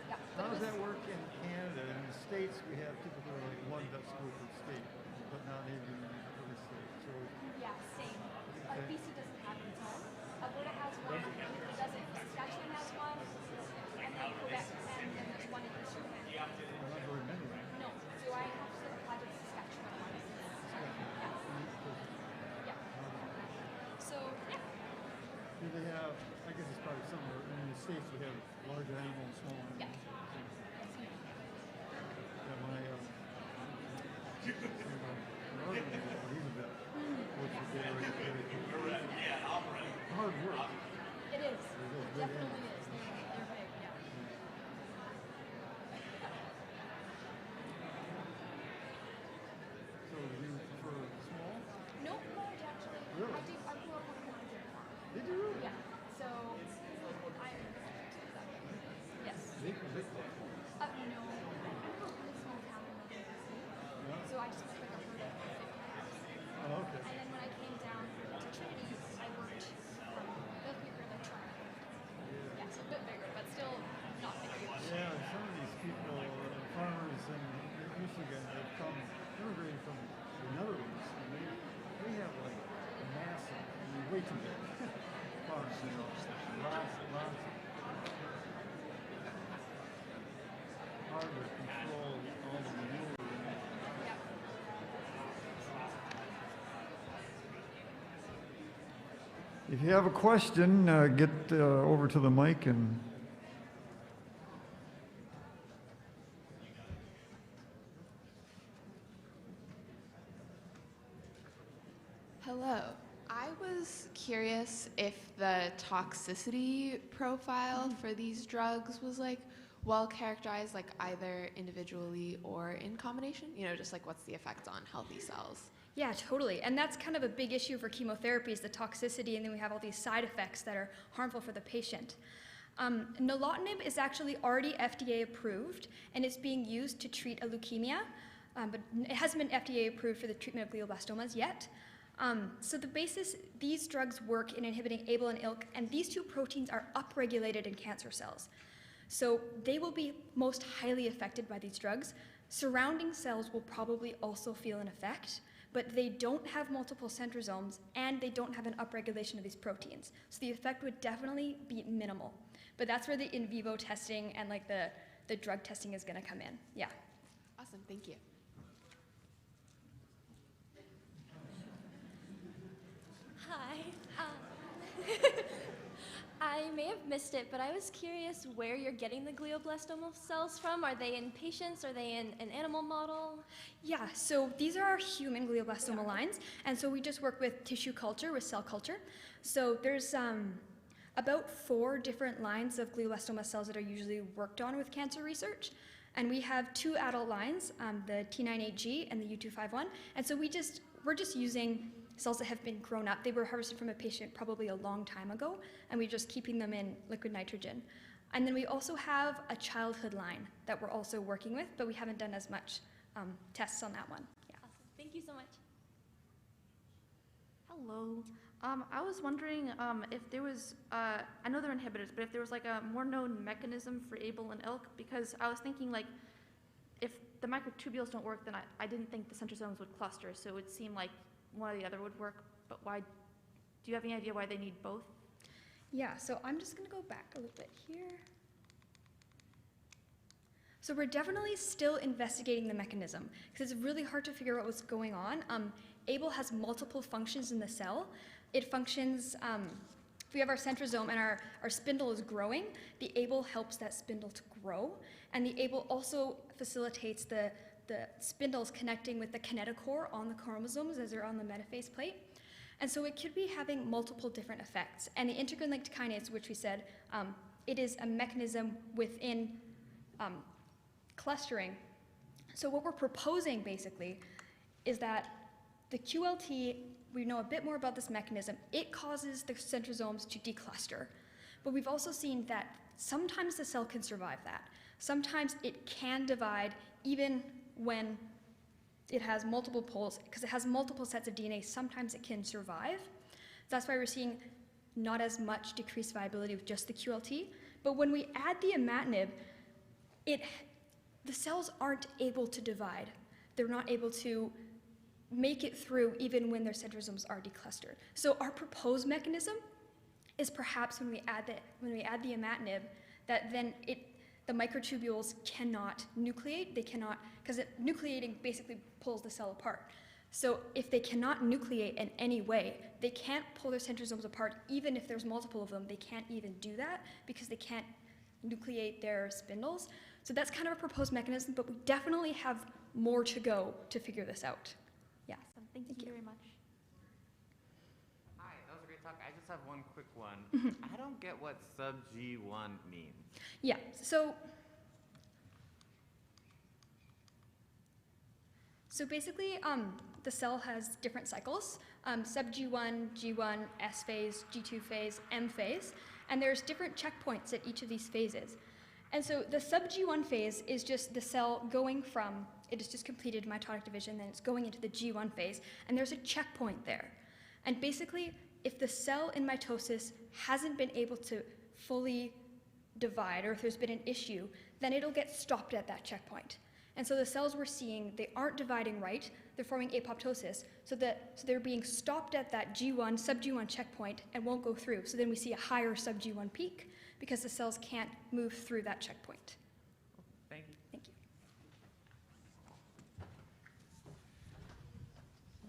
Yeah. How does that work in Canada? In the States, we have typically like one vet school per state, but not even every state. So yeah, same. BC doesn't have its own. Alberta has one. Saskatchewan has one. And then Quebec, and then there's one in Eastern Canada. not very many. No. So I have to apply to the Saskatchewan one. Yeah. have, I guess it's probably somewhere, in the States we have large animal and small animal. Yeah. Yeah, my he's a vet, which is very hard work. It is. Big Definitely animals. is. They're big, yeah. So do you prefer small? Nope, large actually. Really? I grew up on a plantain farm. Did you really? Yeah. So I yes. Big. No, I grew up in a small town in Northern Tennessee. So I just went like a herd of 50 cows. Oh, okay. And then when I came down to Trinity, I worked both bigger than Toronto. Yeah, so a bit bigger, but still not big. Yeah, some of these people, farmers in Michigan, they've come immigrating from the Netherlands, and they have like a massive, way too big farms, you know, lots. Hard to control all the manure. If you have a question, get over to the mic and. Hello. I was curious if the toxicity profile for these drugs was like well characterized, like either individually or in combination. You know, just like what's the effect on healthy cells. Yeah, totally. And that's kind of a big issue for chemotherapy is the toxicity, and then we have all these side effects that are harmful for the patient. Nilotinib is actually already FDA approved, and it's being used to treat a leukemia, but it hasn't been FDA approved for the treatment of glioblastomas yet. So the basis, these drugs work in inhibiting ABL and ILK, and these two proteins are upregulated in cancer cells. So they will be most highly affected by these drugs. Surrounding cells will probably also feel an effect, but they don't have multiple centrosomes, and they don't have an upregulation of these proteins. So the effect would definitely be minimal. But that's where the in vivo testing and like the drug testing is gonna come in, yeah. Awesome, thank you. Hi. I may have missed it, but I was curious where you're getting the glioblastoma cells from. Are they in patients? Are they in an animal model? Yeah, so these are our human glioblastoma lines, and so we just work with tissue culture, with cell culture. So there's about 4 different lines of glioblastoma cells that are usually worked on with cancer research, and we have 2 adult lines, the T98G and the U251, and so we're just using cells that have been grown up. They were harvested from a patient probably a long time ago, and we're just keeping them in liquid nitrogen. And then we also have a childhood line that we're also working with, but we haven't done as much tests on that one. Yeah. Awesome. Thank you so much. Hello. I was wondering if there was, I know they're inhibitors, but if there was like a more known mechanism for ABL and ILK, because I was thinking like, if the microtubules don't work, then I didn't think the centrosomes would cluster, so it would seem like one or the other would work, but why, do you have any idea why they need both? Yeah, so I'm just gonna go back a little bit here. So we're definitely still investigating the mechanism, because it's really hard to figure out what's going on. ABL has multiple functions in the cell. It functions, if we have our centrosome and our spindle is growing, the ABL helps that spindle to grow, and the ABL also facilitates the spindles connecting with the kinetochore on the chromosomes as they're on the metaphase plate. And so it could be having multiple different effects. And the integrin-linked kinase, which we said, it is a mechanism within clustering. So what we're proposing basically is that the QLT, we know a bit more about this mechanism, it causes the centrosomes to decluster. But we've also seen that sometimes the cell can survive that. Sometimes it can divide even when it has multiple poles, because it has multiple sets of DNA, sometimes it can survive. That's why we're seeing not as much decreased viability with just the QLT. But when we add the imatinib, the cells aren't able to divide. They're not able to make it through even when their centrosomes are declustered. So our proposed mechanism is perhaps when we add the imatinib, that then the microtubules cannot nucleate. They cannot, because nucleating basically pulls the cell apart. So if they cannot nucleate in any way, they can't pull their centrosomes apart. Even if there's multiple of them, they can't even do that because they can't nucleate their spindles. So that's kind of a proposed mechanism, but we definitely have more to go to figure this out. Yeah. Awesome. Thank you very much. Hi, that was a great talk. I just have one quick one. Mhm. I don't get what sub G1 means. Yeah, so basically, the cell has different cycles, sub G1, G1, S phase, G2 phase, M phase, and there's different checkpoints at each of these phases. And so the sub G1 phase is just the cell going from, it has just completed mitotic division, then it's going into the G1 phase, and there's a checkpoint there. And basically, if the cell in mitosis hasn't been able to fully divide, or if there's been an issue, then it'll get stopped at that checkpoint. And so the cells we're seeing, they aren't dividing right, they're forming apoptosis, so they're being stopped at that G1, sub G1 checkpoint and won't go through. So then we see a higher sub G1 peak because the cells can't move through that checkpoint. Thank you. Thank you.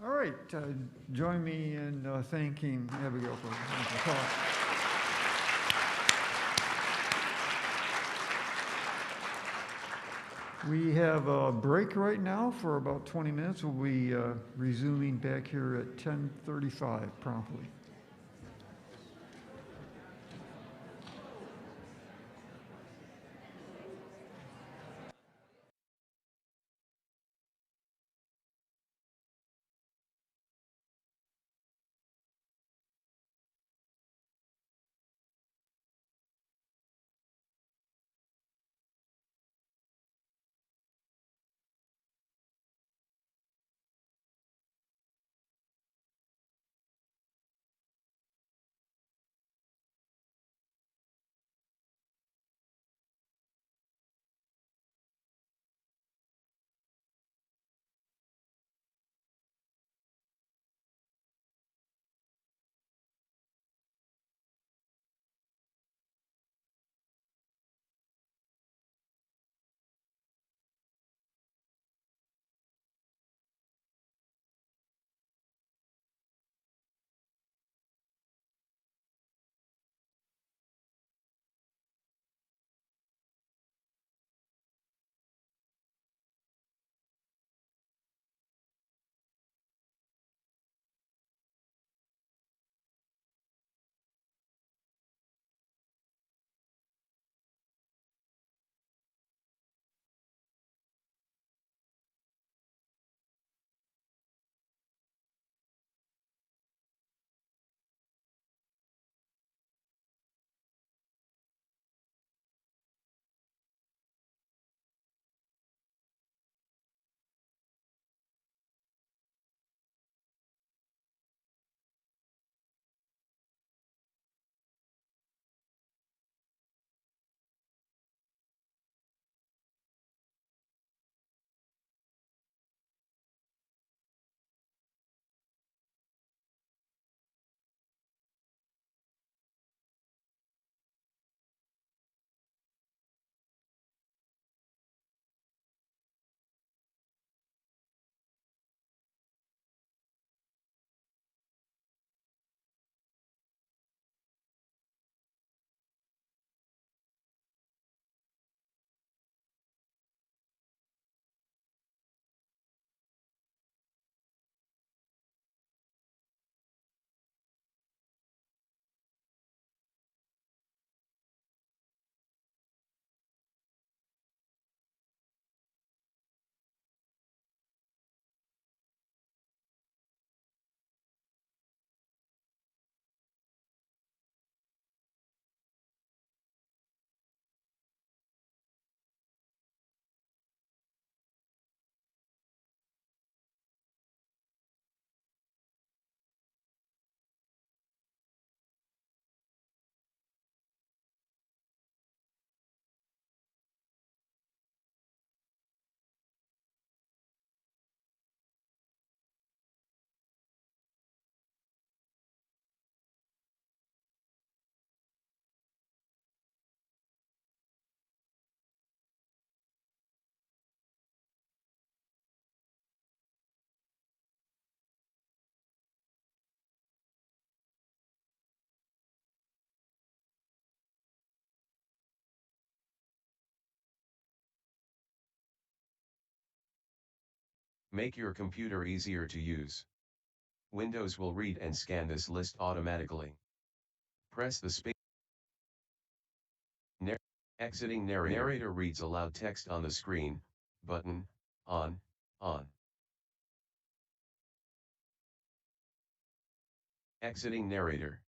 All right, join me in thanking Abigail for the talk. We have a break right now for about 20 minutes. We'll be resuming back here at 10:35 promptly. Make your computer easier to use. Windows will read and scan this list automatically. Press the space. Exiting narrator. Narrator reads aloud text on the screen, button, on. Exiting narrator.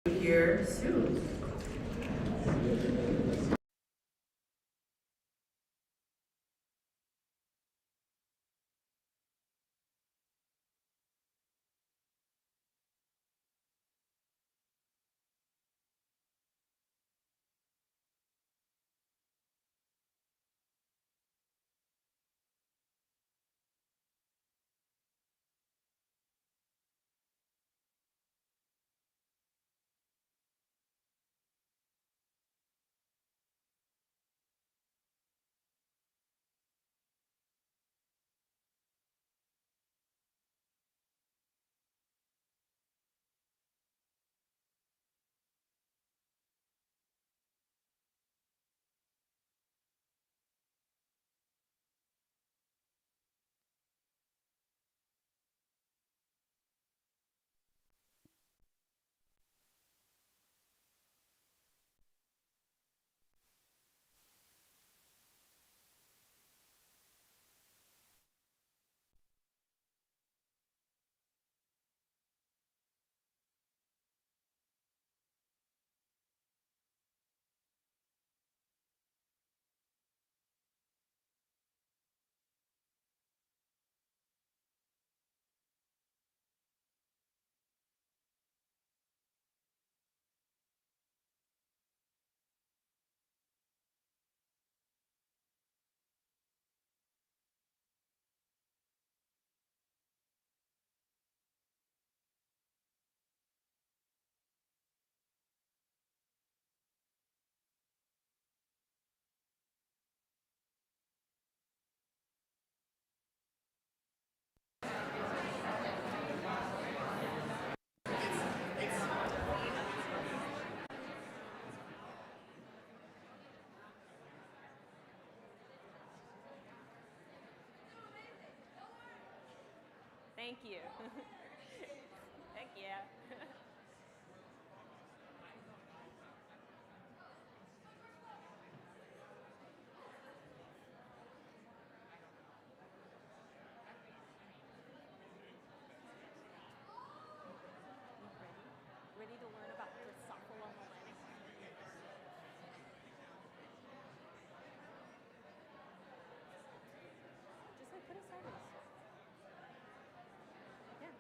Here soon. Thank you. Heck yeah. Ready to learn about Drosophila melanogaster? Just like put it sideways. Yeah.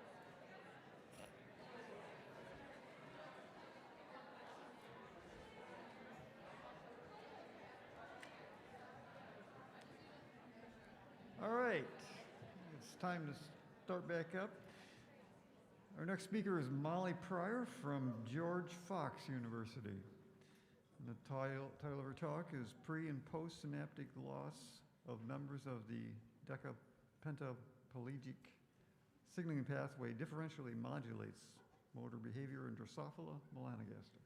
All right, it's time to start back up. Our next speaker is Molly Pryor from George Fox University. And the title of her talk is Pre- and Post-Synaptic Loss of Members of the Decapentaplegic Signaling Pathway Differentially Modulates Motor Behavior in Drosophila melanogaster.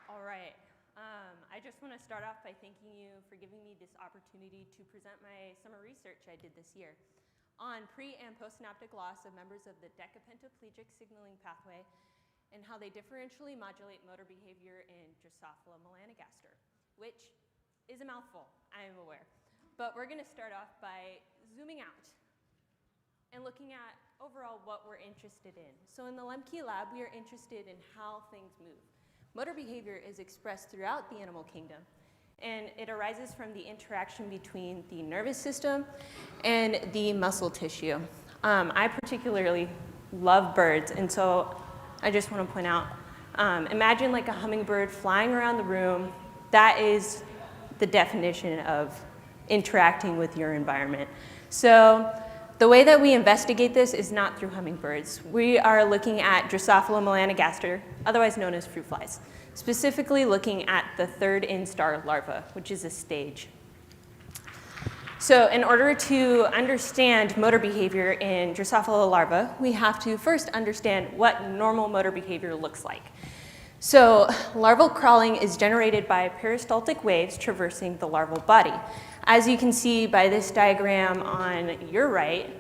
All right. I just want to start off by thanking you for giving me this opportunity to present my summer research I did this year on pre- and postsynaptic loss of members of the decapentaplegic signaling pathway and how they differentially modulate motor behavior in Drosophila melanogaster, which is a mouthful, I am aware. But we're going to start off by zooming out and looking at overall what we're interested in. So in the Lemke lab, we are interested in how things move. Motor behavior is expressed throughout the animal kingdom, and it arises from the interaction between the nervous system and the muscle tissue. I particularly love birds, and so I just want to point out, imagine like a hummingbird flying around the room. That is the definition of interacting with your environment. So the way that we investigate this is not through hummingbirds. We are looking at Drosophila melanogaster, otherwise known as fruit flies, specifically looking at the third instar larva, which is a stage. So in order to understand motor behavior in Drosophila larvae, we have to first understand what normal motor behavior looks like. So larval crawling is generated by peristaltic waves traversing the larval body. As you can see by this diagram on your right,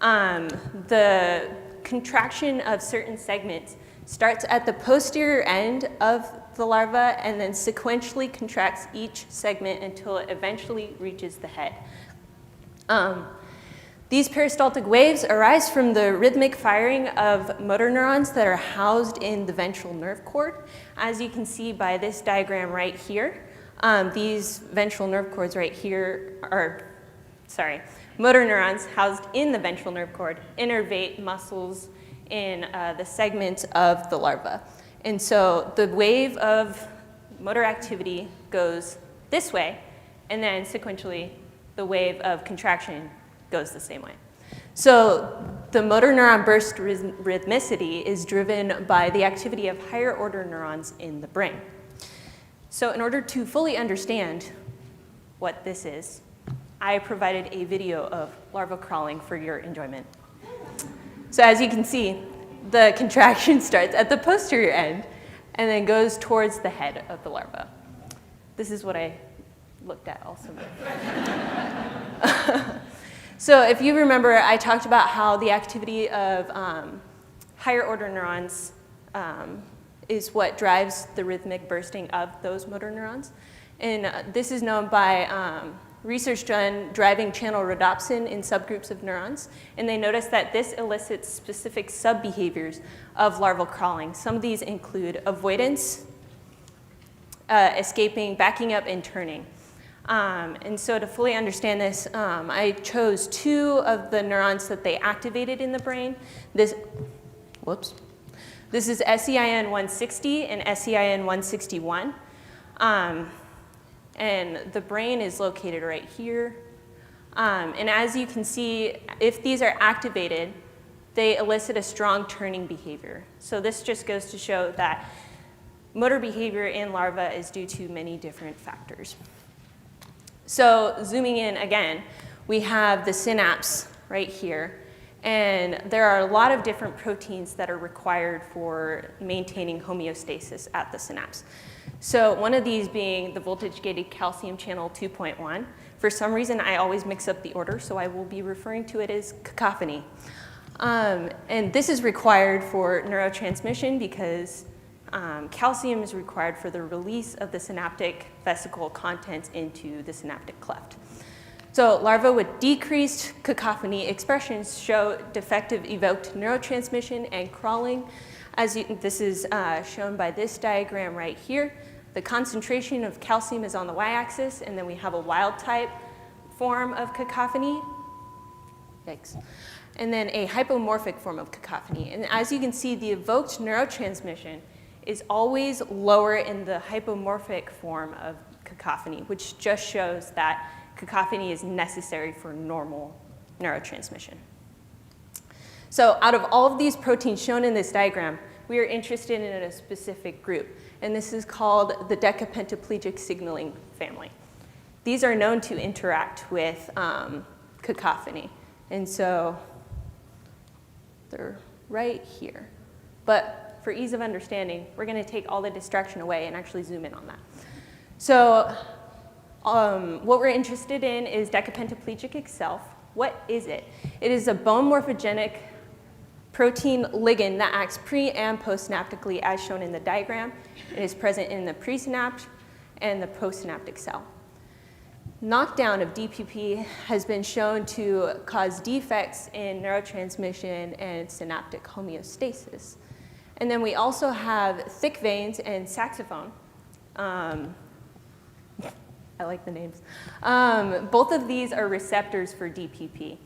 the contraction of certain segments starts at the posterior end of the larva and then sequentially contracts each segment until it eventually reaches the head. These peristaltic waves arise from the rhythmic firing of motor neurons that are housed in the ventral nerve cord. As you can see by this diagram right here, these ventral nerve cords right here are, motor neurons housed in the ventral nerve cord innervate muscles in the segment of the larva. And so the wave of motor activity goes this way, and then sequentially the wave of contraction goes the same way. So the motor neuron burst rhythmicity is driven by the activity of higher order neurons in the brain. So in order to fully understand what this is, I provided a video of larva crawling for your enjoyment. So as you can see, the contraction starts at the posterior end and then goes towards the head of the larva. This is what I looked at also. So if you remember, I talked about how the activity of higher order neurons is what drives the rhythmic bursting of those motor neurons. And this is known by research done driving channel rhodopsin in subgroups of neurons. And they noticed that this elicits specific sub-behaviors of larval crawling. Some of these include avoidance, escaping, backing up, and turning. And so to fully understand this, I chose two of the neurons that they activated in the brain. This is SEIN 160 and SEIN 161. And the brain is located right here. And as you can see, if these are activated, they elicit a strong turning behavior. So this just goes to show that motor behavior in larvae is due to many different factors. So zooming in again, we have the synapse right here. And there are a lot of different proteins that are required for maintaining homeostasis at the synapse. So one of these being the voltage-gated calcium channel 2.1. For some reason, I always mix up the order, so I will be referring to it as cacophony. And this is required for neurotransmission because calcium is required for the release of the synaptic vesicle contents into the synaptic cleft. So larvae with decreased cacophony expressions show defective evoked neurotransmission and crawling. This is shown by this diagram right here. The concentration of calcium is on the y-axis, and then we have a wild type form of cacophony. Yikes. And then a hypomorphic form of cacophony. And as you can see, the evoked neurotransmission is always lower in the hypomorphic form of cacophony, which just shows that cacophony is necessary for normal neurotransmission. So out of all of these proteins shown in this diagram, we are interested in a specific group, and this is called the decapentaplegic signaling family. These are known to interact with cacophony, and so they're right here. But for ease of understanding, we're going to take all the distraction away and actually zoom in on that. So what we're interested in is decapentaplegic itself. What is it? It is a bone morphogenic protein ligand that acts pre- and postsynaptically as shown in the diagram. It is present in the presynapse and the postsynaptic cell. Knockdown of DPP has been shown to cause defects in neurotransmission and synaptic homeostasis. And then we also have thick veins and saxophone. I like the names. Both of these are receptors for DPP.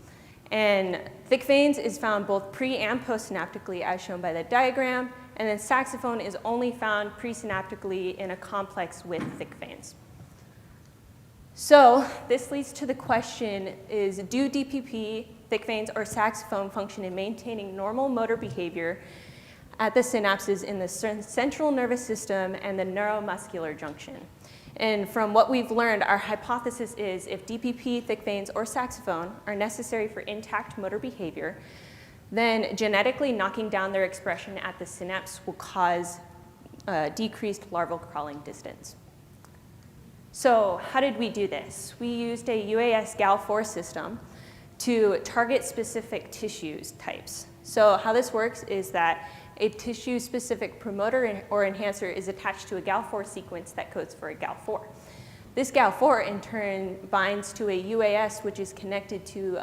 And thick veins is found both pre- and postsynaptically as shown by the diagram. And then saxophone is only found presynaptically in a complex with thick veins. So this leads to the question is, do DPP, thick veins, or saxophone function in maintaining normal motor behavior at the synapses in the central nervous system and the neuromuscular junction? And from what we've learned, our hypothesis is if DPP, thick veins, or saxophone are necessary for intact motor behavior, then genetically knocking down their expression at the synapse will cause decreased larval crawling distance. So how did we do this? We used a UAS GAL4 system to target specific tissues types. So how this works is that a tissue-specific promoter or enhancer is attached to a GAL4 sequence that codes for a GAL4. This GAL4, in turn, binds to a UAS, which is connected to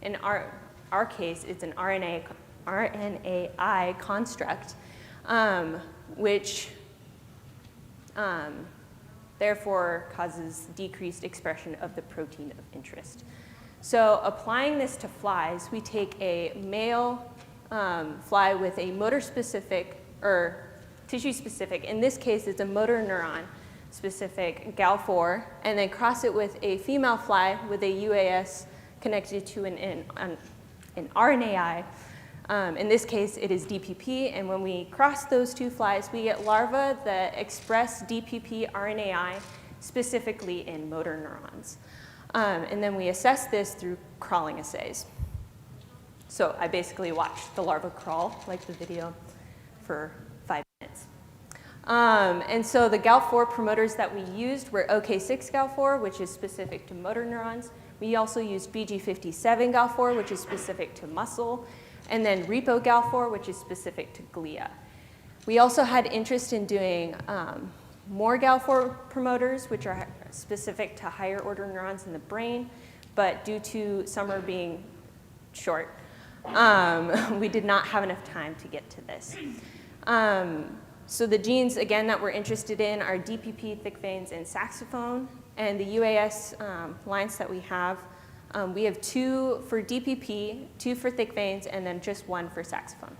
an In our case, it's an RNAi construct, which therefore causes decreased expression of the protein of interest. So applying this to flies, we take a male fly with a motor-specific or tissue-specific, in this case it's a motor neuron-specific GAL4, and then cross it with a female fly with a UAS connected to an RNAi. In this case, it is DPP, and when we cross those two flies, we get larvae that express DPP RNAi specifically in motor neurons. And then we assess this through crawling assays. So I basically watched the larva crawl, like the video, for 5 minutes. And so the GAL4 promoters that we used were OK6 GAL4, which is specific to motor neurons. We also used BG57 GAL4, which is specific to muscle, and then Repo GAL4, which is specific to glia. We also had interest in doing more GAL4 promoters, which are specific to higher order neurons in the brain, but due to summer being short, we did not have enough time to get to this. So the genes, again, that we're interested in are DPP, thick veins, and saxophone. And the UAS lines that we have 2 for DPP, 2 for thick veins, and then just 1 for saxophone.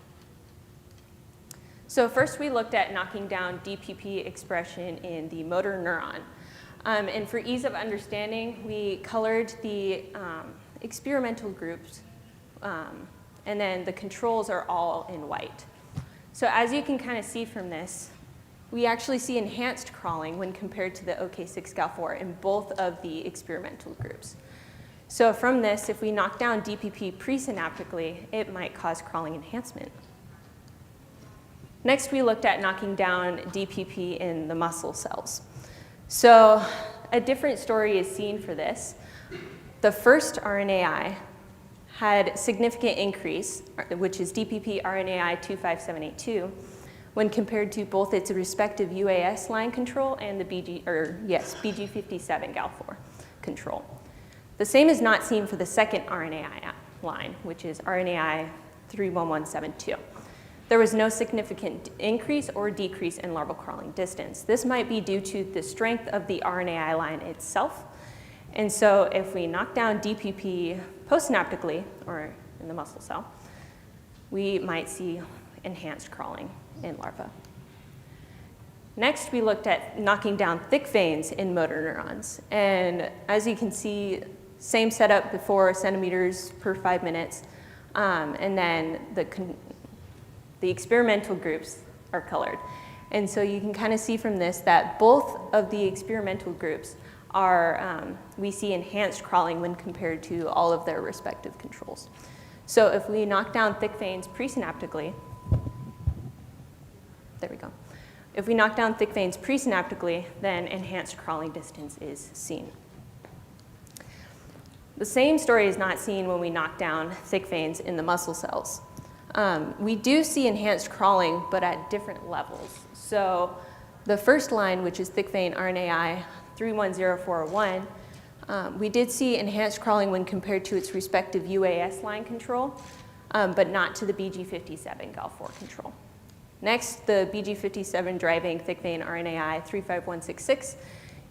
So first we looked at knocking down DPP expression in the motor neuron. And for ease of understanding, we colored the experimental groups, and then the controls are all in white. So as you can kind of see from this, we actually see enhanced crawling when compared to the OK6 GAL4 in both of the experimental groups. So from this, if we knock down DPP presynaptically, it might cause crawling enhancement. Next, we looked at knocking down DPP in the muscle cells. So a different story is seen for this. The first RNAi had significant increase, which is DPP RNAi 25782, when compared to both its respective UAS line control and the BG57 GAL4 control. The same is not seen for the second RNAi line, which is RNAi 31172. There was no significant increase or decrease in larval crawling distance. This might be due to the strength of the RNAi line itself. And so if we knock down DPP postsynaptically, or in the muscle cell, we might see enhanced crawling in larvae. Next, we looked at knocking down thick veins in motor neurons. And as you can see, same setup before, centimeters per 5 minutes. And then the experimental groups are colored. And so you can kind of see from this that both of the experimental groups are, we see enhanced crawling when compared to all of their respective controls. So if we knock down thick veins presynaptically, there we go. If we knock down thick veins presynaptically, then enhanced crawling distance is seen. The same story is not seen when we knock down thick veins in the muscle cells. We do see enhanced crawling, but at different levels. So the first line, which is thick vein RNAi 31041, we did see enhanced crawling when compared to its respective UAS line control, but not to the BG57 GAL4 control. Next, the BG57 driving thick vein RNAi 35166,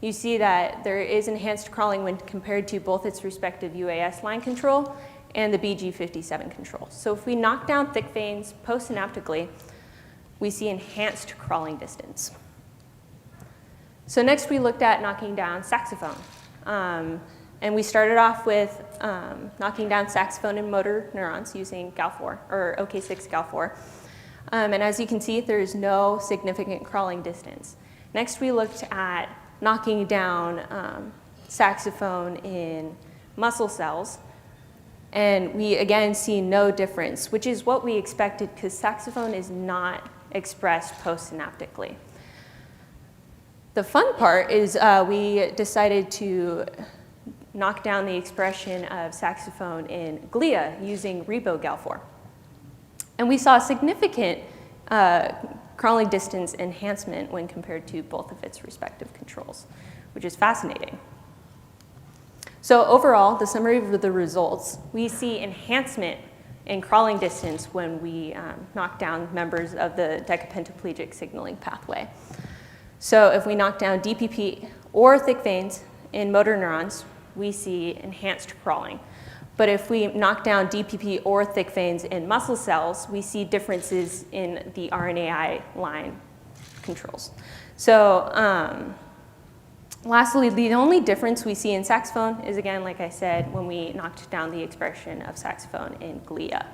you see that there is enhanced crawling when compared to both its respective UAS line control and the BG57 control. So if we knock down thick veins postsynaptically, we see enhanced crawling distance. So next we looked at knocking down saxophone. And we started off with knocking down saxophone in motor neurons using GAL4, or OK6 GAL4. And as you can see, there's no significant crawling distance. Next we looked at knocking down saxophone in muscle cells. And we again see no difference, which is what we expected because saxophone is not expressed postsynaptically. The fun part is we decided to knock down the expression of saxophone in glia using Repo GAL4. And we saw significant crawling distance enhancement when compared to both of its respective controls, which is fascinating. So overall, the summary of the results, we see enhancement in crawling distance when we knock down members of the decapentaplegic signaling pathway. So if we knock down DPP or thick veins in motor neurons, we see enhanced crawling. But if we knock down DPP or thick veins in muscle cells, we see differences in the RNAi line controls. So lastly, the only difference we see in saxophone is, again, like I said, when we knocked down the expression of saxophone in glia.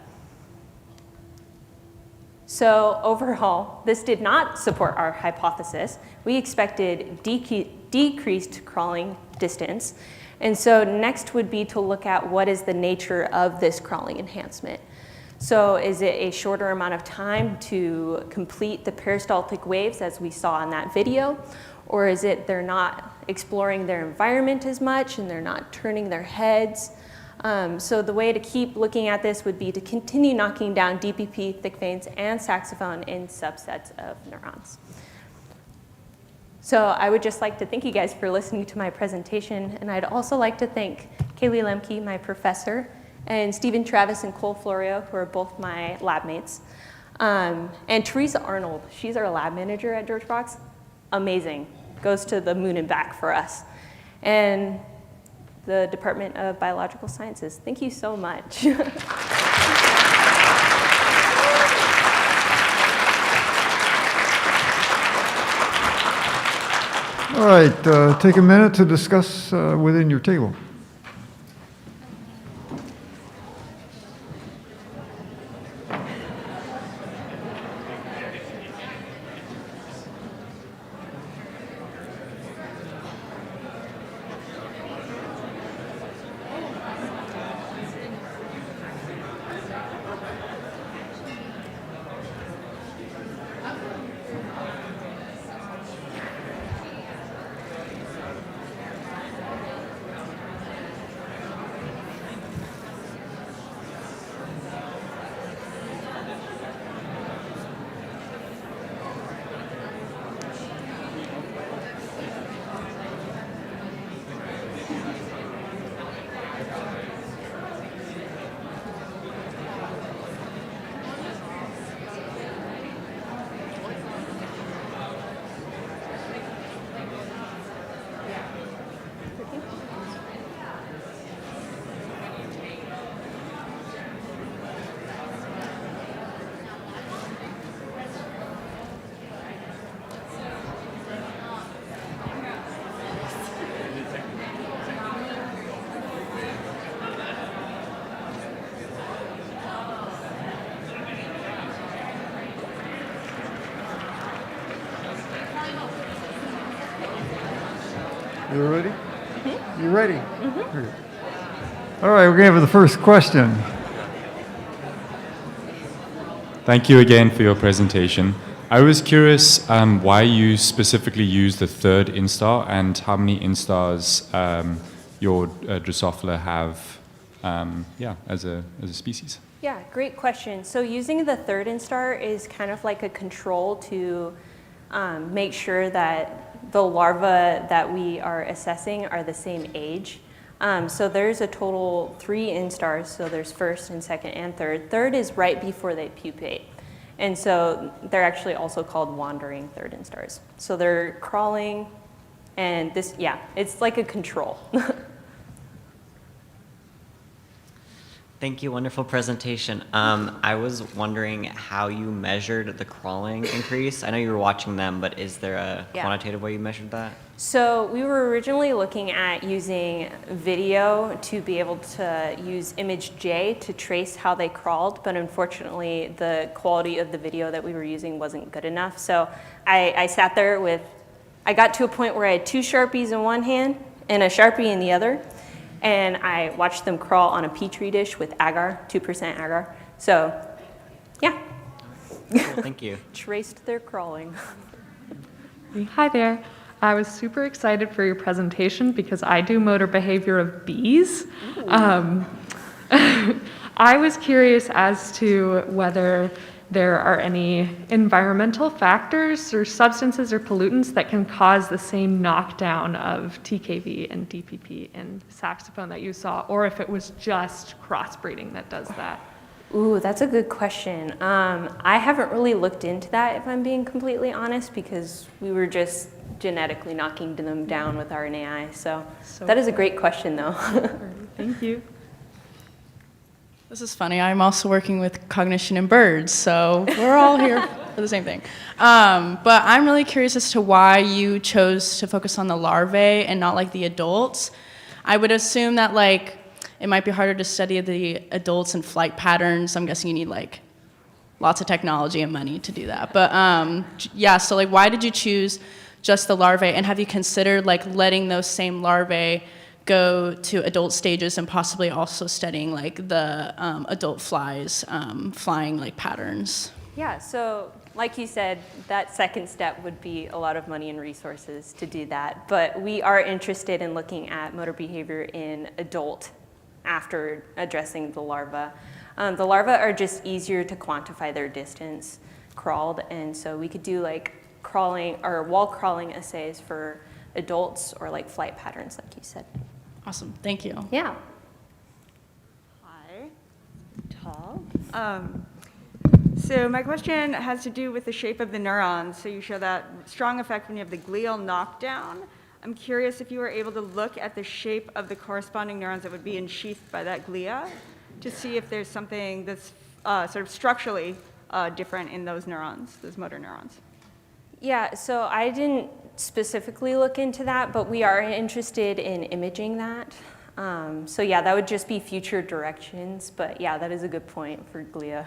So overall, this did not support our hypothesis. We expected decreased crawling distance. And so next would be to look at what is the nature of this crawling enhancement. So is it a shorter amount of time to complete the peristaltic waves as we saw in that video? Or is it they're not exploring their environment as much and they're not turning their heads? So the way to keep looking at this would be to continue knocking down DPP, thick veins, and saxophone in subsets of neurons. So I would just like to thank you guys for listening to my presentation, and I'd also like to thank Kaylee Lemke, my professor, and Stephen Travis and Cole Florio, who are both my lab mates, and Teresa Arnold. She's our lab manager at George Fox. Amazing. Goes to the moon and back for us. And the Department of Biological Sciences. Thank you so much. All right, take a minute to discuss within your table. You ready? You ready? Okay. All right, we're going to have the first question. Thank you again for your presentation. I was curious why you specifically use the third instar and how many instars your Drosophila have as a species. Yeah, great question. So using the third instar is kind of like a control to make sure that the larvae that we are assessing are the same age. So there's a total 3 instars, so there's first and second and third. Third is right before they pupate. And so they're actually also called wandering third instars. So they're crawling, and this, yeah, it's like a control. Thank you, wonderful presentation. I was wondering how you measured the crawling increase. I know you were watching them, but is there a quantitative way you measured that? So we were originally looking at using video to be able to use image J to trace how they crawled, but unfortunately the quality of the video that we were using wasn't good enough. So I sat there with, I got to a point where I had 2 Sharpies in one hand and a Sharpie in the other. And I watched them crawl on a Petri dish with agar, 2% agar. So, yeah. Cool, thank you. Traced their crawling. Hi there. I was super excited for your presentation because I do motor behavior of bees. I was curious as to whether there are any environmental factors or substances or pollutants that can cause the same knockdown of TKV and DPP in saxophone that you saw, or if it was just crossbreeding that does that. Ooh, that's a good question. I haven't really looked into that, if I'm being completely honest, because we were just genetically knocking them down with RNAi. So that is a great question, though. Thank you. This is funny. I'm also working with cognition in birds, so we're all here for the same thing. But I'm really curious as to why you chose to focus on the larvae and not like the adults. I would assume that like it might be harder to study the adults and flight patterns. I'm guessing you need like lots of technology and money to do that. But yeah, so like why did you choose just the larvae, and have you considered like letting those same larvae go to adult stages and possibly also studying like the adult flies flying like patterns? Yeah, so like you said, that second step would be a lot of money and resources to do that. But we are interested in looking at motor behavior in adult after addressing the larva. The larvae are just easier to quantify their distance crawled, and so we could do like crawling or wall crawling assays for adults or like flight patterns, like you said. Awesome, thank you. Yeah. Hi, Tall. So my question has to do with the shape of the neurons. So you show that strong effect when you have the glial knockdown. I'm curious if you were able to look at the shape of the corresponding neurons that would be ensheathed by that glia to see if there's something that's sort of structurally different in those neurons, those motor neurons. Yeah, so I didn't specifically look into that, but we are interested in imaging that. So yeah, that would just be future directions, but yeah, that is a good point for glia.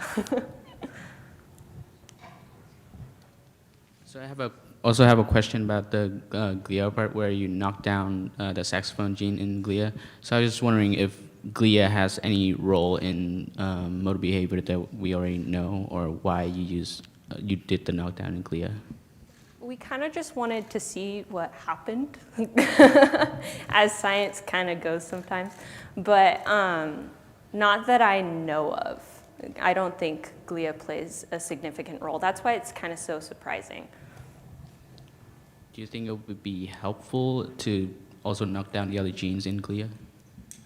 So I also have a question about the glia part where you knock down the saxophone gene in glia. So I was just wondering if glia has any role in motor behavior that we already know, or why you did the knockdown in glia. We kind of just wanted to see what happened, as science kind of goes sometimes, but not that I know of. I don't think glia plays a significant role. That's why it's kind of so surprising. Do you think it would be helpful to also knock down the other genes in glia?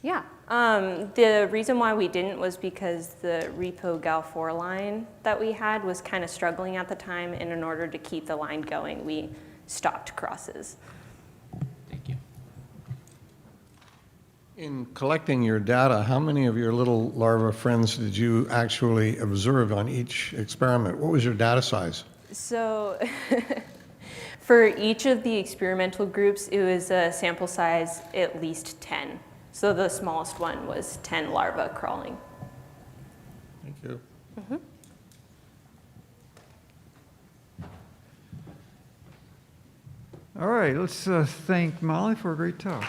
Yeah. The reason why we didn't was because the repo gal4 line that we had was kind of struggling at the time, and in order to keep the line going, we stopped crosses. In collecting your data, how many of your little larva friends did you actually observe on each experiment? What was your data size? So for each of the experimental groups, it was a sample size at least 10. So the smallest one was 10 larvae crawling. Thank you. Mm-hmm. All right, let's thank Molly for a great talk.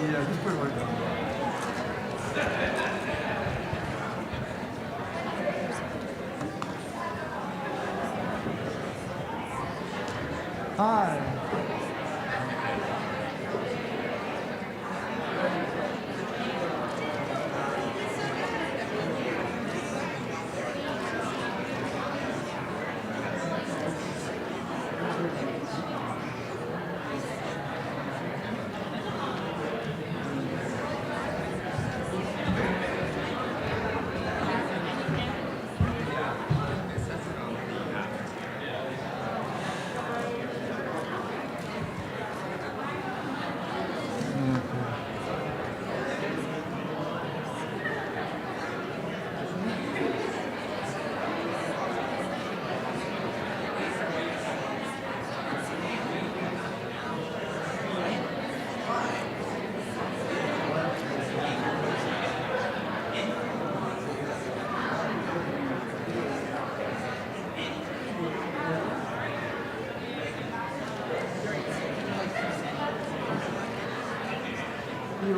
Yeah, just put it like that. Hi. All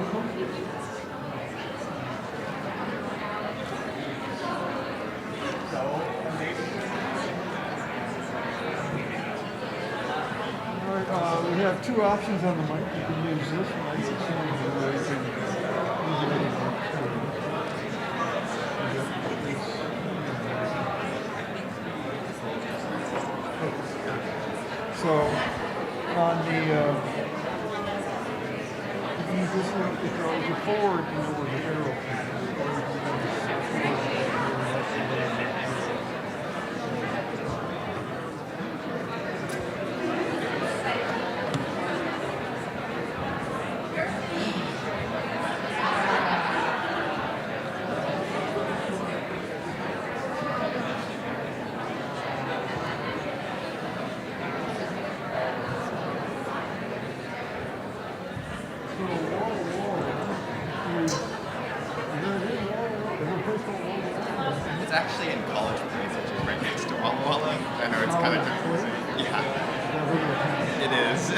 right, we have two options on the mic. You can use this mic, or you can use any mic. So, on the, you can use this one, if you're forward, you know where the arrow It's actually in college place, which is right next to Walla Walla. I know it's kind of confusing. Yeah. It is. I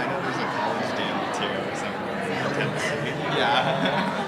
know there's a college dam too, somewhere in Tennessee. Yeah.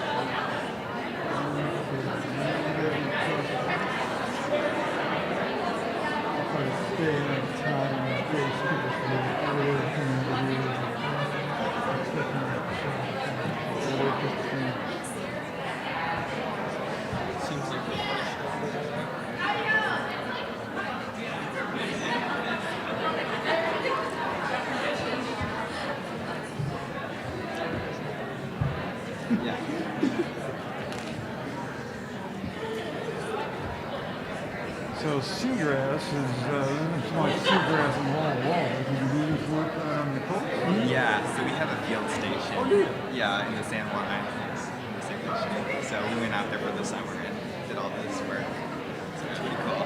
So seagrass is, it's like seagrass in Walla Walla. Did you do this work on the coast? Yeah, so we have a field station. Oh, do you? Yeah, in the San Juan Islands, in the same ocean. So we went out there for the summer and did all this work. So it's pretty cool.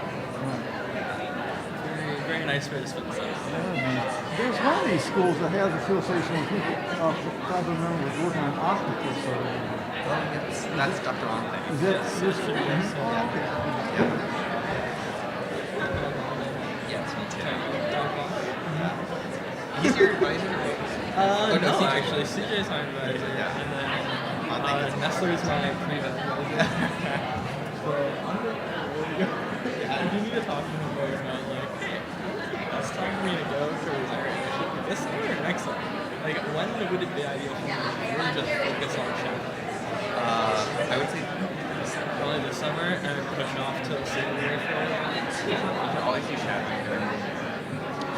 Very nice way to spend the summer. There's one of these schools that has a field station where people, I remember, was working on octopus. That's Dr. Onthing. Is that this? Yeah. He's your advisor? No, actually, CJ's my advisor. Yeah. And then Nestler's my pre-vet advisor. So I'm going if you need to talk to him about like, hey, it's time for me to go for this summer or next summer? Like, when would it be ideal for me to really just focus on shadowing? I would say probably this summer and then push off till senior year for a while. you can always do shadowing.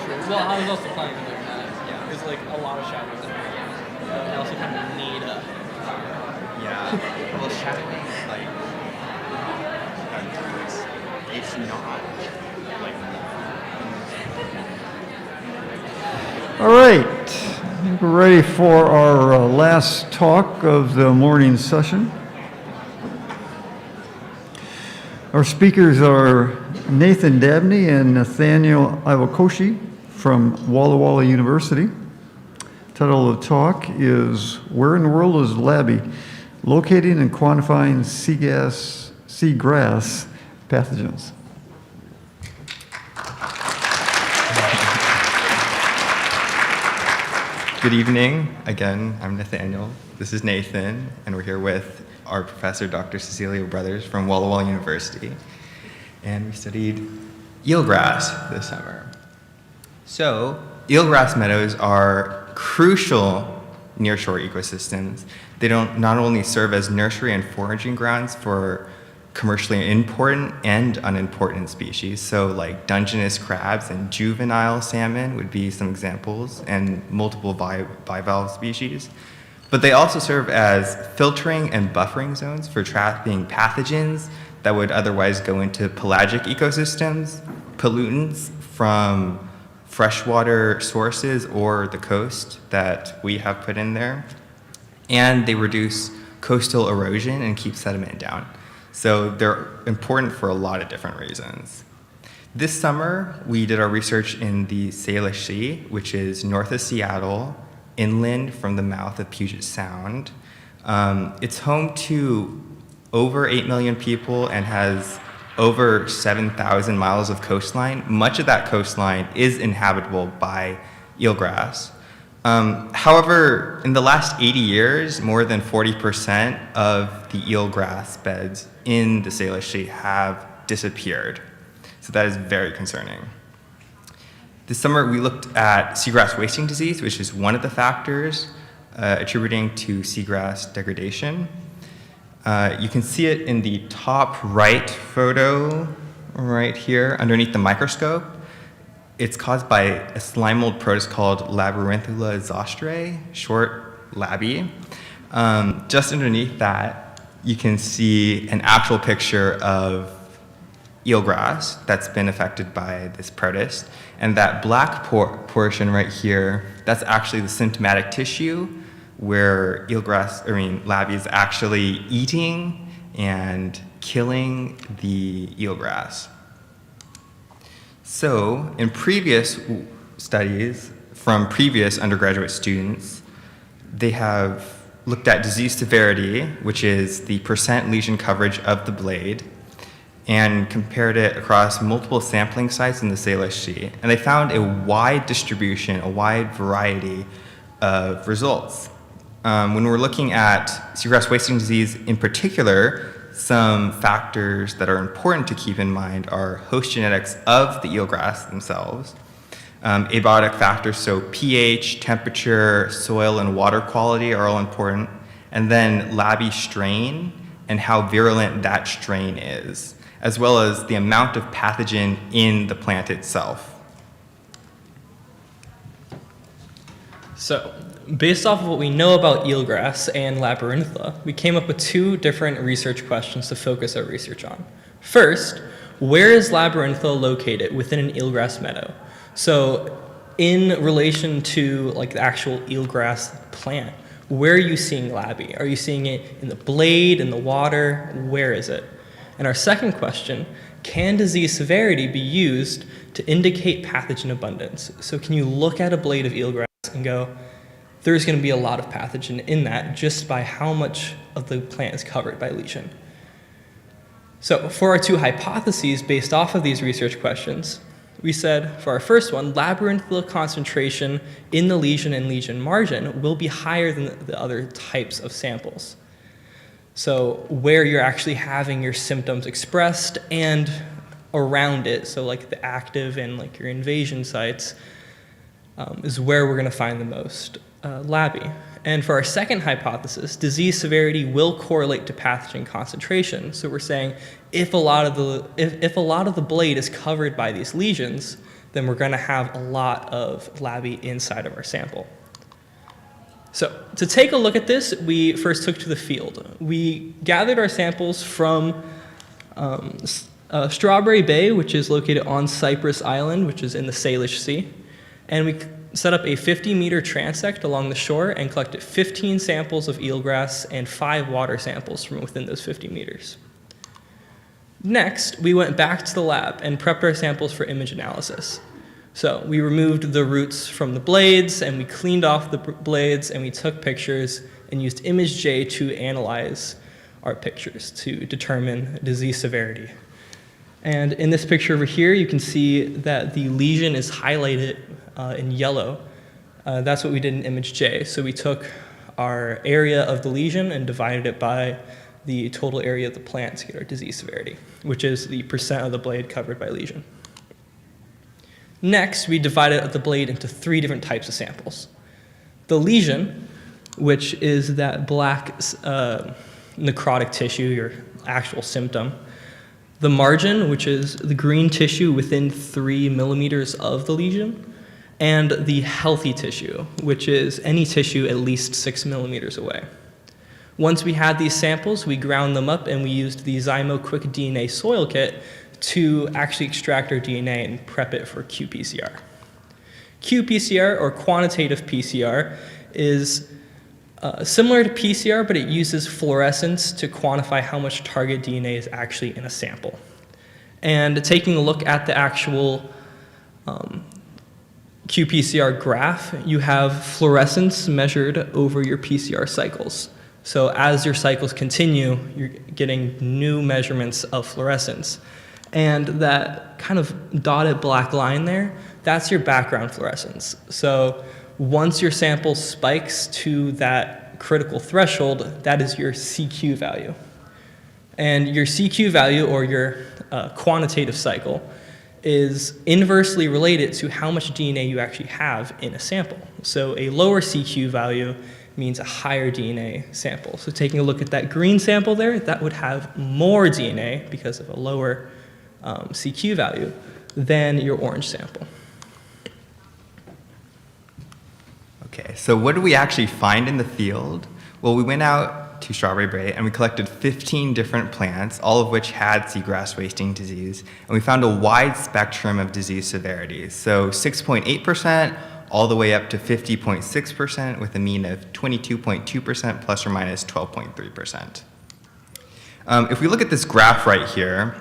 Sure. Well, I was also planning on doing that. Yeah. There's like a lot of shadows in there. I also kind of need a. Yeah. Well, shadowing, like, it's not like. All right, I think we're ready for our last talk of the morning session. Our speakers are Nathan Dabney and Nathaniel Iwakoshi from Walla Walla University. Title of the talk is Where in the World is Labby? Locating and Quantifying Seagrass Pathogens. Good evening. Again, I'm Nathaniel. This is Nathan, and we're here with our professor, Dr. Cecilia Brothers from Walla Walla University. And we studied eelgrass this summer. So, eelgrass meadows are crucial nearshore ecosystems. They not only serve as nursery and foraging grounds for commercially important and unimportant species, so like Dungeness crabs and juvenile salmon would be some examples, and multiple bivalve species. But they also serve as filtering and buffering zones for trapping pathogens that would otherwise go into pelagic ecosystems, pollutants from freshwater sources or the coast that we have put in there, and they reduce coastal erosion and keep sediment down. So they're important for a lot of different reasons. This summer, we did our research in the Salish Sea, which is north of Seattle, inland from the mouth of Puget Sound. It's home to over 8 million people and has over 7,000 miles of coastline. Much of that coastline is inhabitable by eelgrass. However, in the last 80 years, more than 40% of the eelgrass beds in the Salish Sea have disappeared. So that is very concerning. This summer, we looked at seagrass wasting disease, which is one of the factors attributing to seagrass degradation. You can see it in the top right photo right here underneath the microscope. It's caused by a slime mold protist called Labyrinthula zostrae, short Labby. Just underneath that, you can see an actual picture of eelgrass that's been affected by this protist. And that black portion right here, that's actually the symptomatic tissue where Labby is actually eating and killing the eelgrass. So, in previous studies from previous undergraduate students, they have looked at disease severity, which is the percent lesion coverage of the blade, and compared it across multiple sampling sites in the Salish Sea. And they found a wide distribution, a wide variety of results. When we're looking at seagrass wasting disease in particular, some factors that are important to keep in mind are host genetics of the eelgrass themselves, abiotic factors, so pH, temperature, soil, and water quality are all important, and then Labby strain and how virulent that strain is, as well as the amount of pathogen in the plant itself. So, based off of what we know about eelgrass and Labyrinthula, we came up with two different research questions to focus our research on. First, where is Labyrinthula located within an eelgrass meadow? So, in relation to like the actual eelgrass plant, where are you seeing Labby? Are you seeing it in the blade, in the water? Where is it? And our second question, can disease severity be used to indicate pathogen abundance? So can you look at a blade of eelgrass and go, there's going to be a lot of pathogen in that just by how much of the plant is covered by lesion. So for our two hypotheses based off of these research questions, we said for our first one, Labyrinthula concentration in the lesion and lesion margin will be higher than the other types of samples. So where you're actually having your symptoms expressed and around it, so like the active and like your invasion sites, is where we're going to find the most Labby. And for our second hypothesis, disease severity will correlate to pathogen concentration. So we're saying if a lot of the blade is covered by these lesions, then we're going to have a lot of Labby inside of our sample. So to take a look at this, we first took to the field. We gathered our samples from Strawberry Bay, which is located on Cypress Island, which is in the Salish Sea. And we set up a 50-meter transect along the shore and collected 15 samples of eelgrass and 5 water samples from within those 50 meters. Next, we went back to the lab and prepped our samples for image analysis. So we removed the roots from the blades and we cleaned off the blades and we took pictures and used ImageJ to analyze our pictures to determine disease severity. And in this picture over here, you can see that the lesion is highlighted in yellow. That's what we did in ImageJ. So we took our area of the lesion and divided it by the total area of the plant to get our disease severity, which is the percent of the blade covered by lesion. Next, we divided the blade into 3 different types of samples. The lesion, which is that black necrotic tissue, your actual symptom. The margin, which is the green tissue within 3 millimeters of the lesion. And the healthy tissue, which is any tissue at least 6 millimeters away. Once we had these samples, we ground them up and we used the Zymo Quick DNA soil kit to actually extract our DNA and prep it for qPCR. qPCR, or quantitative PCR, is similar to PCR, but it uses fluorescence to quantify how much target DNA is actually in a sample. And taking a look at the actual qPCR graph, you have fluorescence measured over your PCR cycles. So as your cycles continue, you're getting new measurements of fluorescence. And that kind of dotted black line there, that's your background fluorescence. So once your sample spikes to that critical threshold, that is your CQ value. And your CQ value, or your quantitative cycle, is inversely related to how much DNA you actually have in a sample. So a lower CQ value means a higher DNA sample. So taking a look at that green sample there, that would have more DNA because of a lower CQ value than your orange sample. Okay, so what did we actually find in the field? Well, we went out to Strawberry Bay and we collected 15 different plants, all of which had seagrass wasting disease, and we found a wide spectrum of disease severity. So 6.8% all the way up to 50.6% with a mean of 22.2% plus or minus 12.3%. If we look at this graph right here,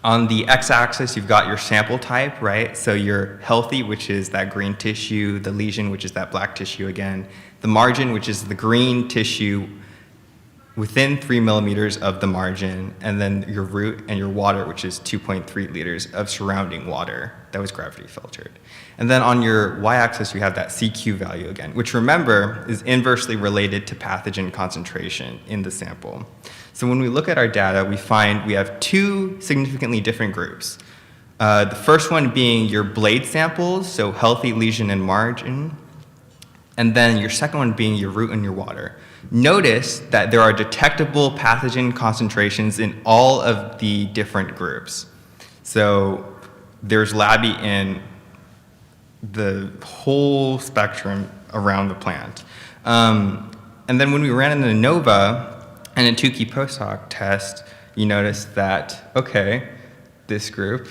on the x-axis, you've got your sample type, right? So you're healthy, which is that green tissue, the lesion, which is that black tissue again, the margin, which is the green tissue within 3 millimeters of the margin, and then your root and your water, which is 2.3 liters of surrounding water that was gravity filtered. And then on your y-axis, you have that CQ value again, which remember is inversely related to pathogen concentration in the sample. So when we look at our data, we find we have two significantly different groups. The first one being your blade samples, so healthy lesion and margin, and then your second one being your root and your water. Notice that there are detectable pathogen concentrations in all of the different groups. So there's LABI in the whole spectrum around the plant. And then when we ran an ANOVA and a Tukey post-hoc test, you notice that, okay, this group,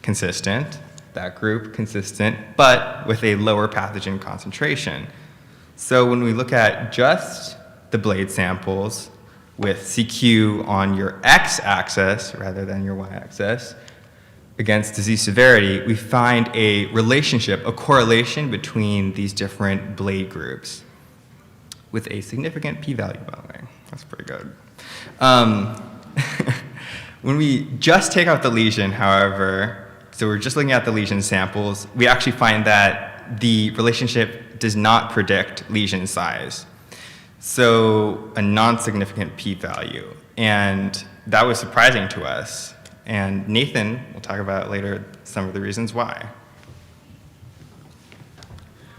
consistent, that group, consistent, but with a lower pathogen concentration. So when we look at just the blade samples with CQ on your x-axis rather than your y-axis against disease severity, we find a relationship, a correlation between these different blade groups with a significant p-value, by the way. That's pretty good. When we just take out the lesion, however, so we're just looking at the lesion samples, we actually find that the relationship does not predict lesion size. So a non-significant p-value. And that was surprising to us. And Nathan will talk about later some of the reasons why.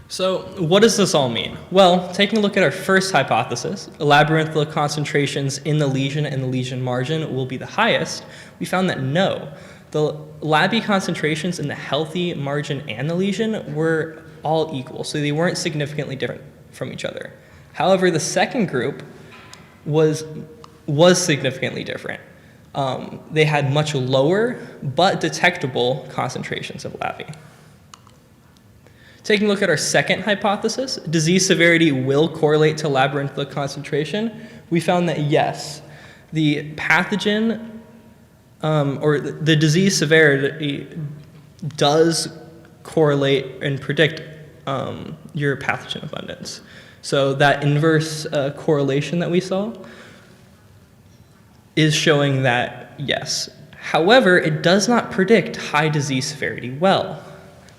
So what does this all mean? Well, taking a look at our first hypothesis, labyrinthal concentrations in the lesion and the lesion margin will be the highest, we found that no. The LABI concentrations in the healthy margin and the lesion were all equal, so they weren't significantly different from each other. However, the second group was significantly different. They had much lower but detectable concentrations of LABI. Taking a look at our second hypothesis, disease severity will correlate to labyrinthal concentration. We found that yes, the pathogen or the disease severity does correlate and predict your pathogen abundance. So that inverse correlation that we saw is showing that yes. However, it does not predict high disease severity well.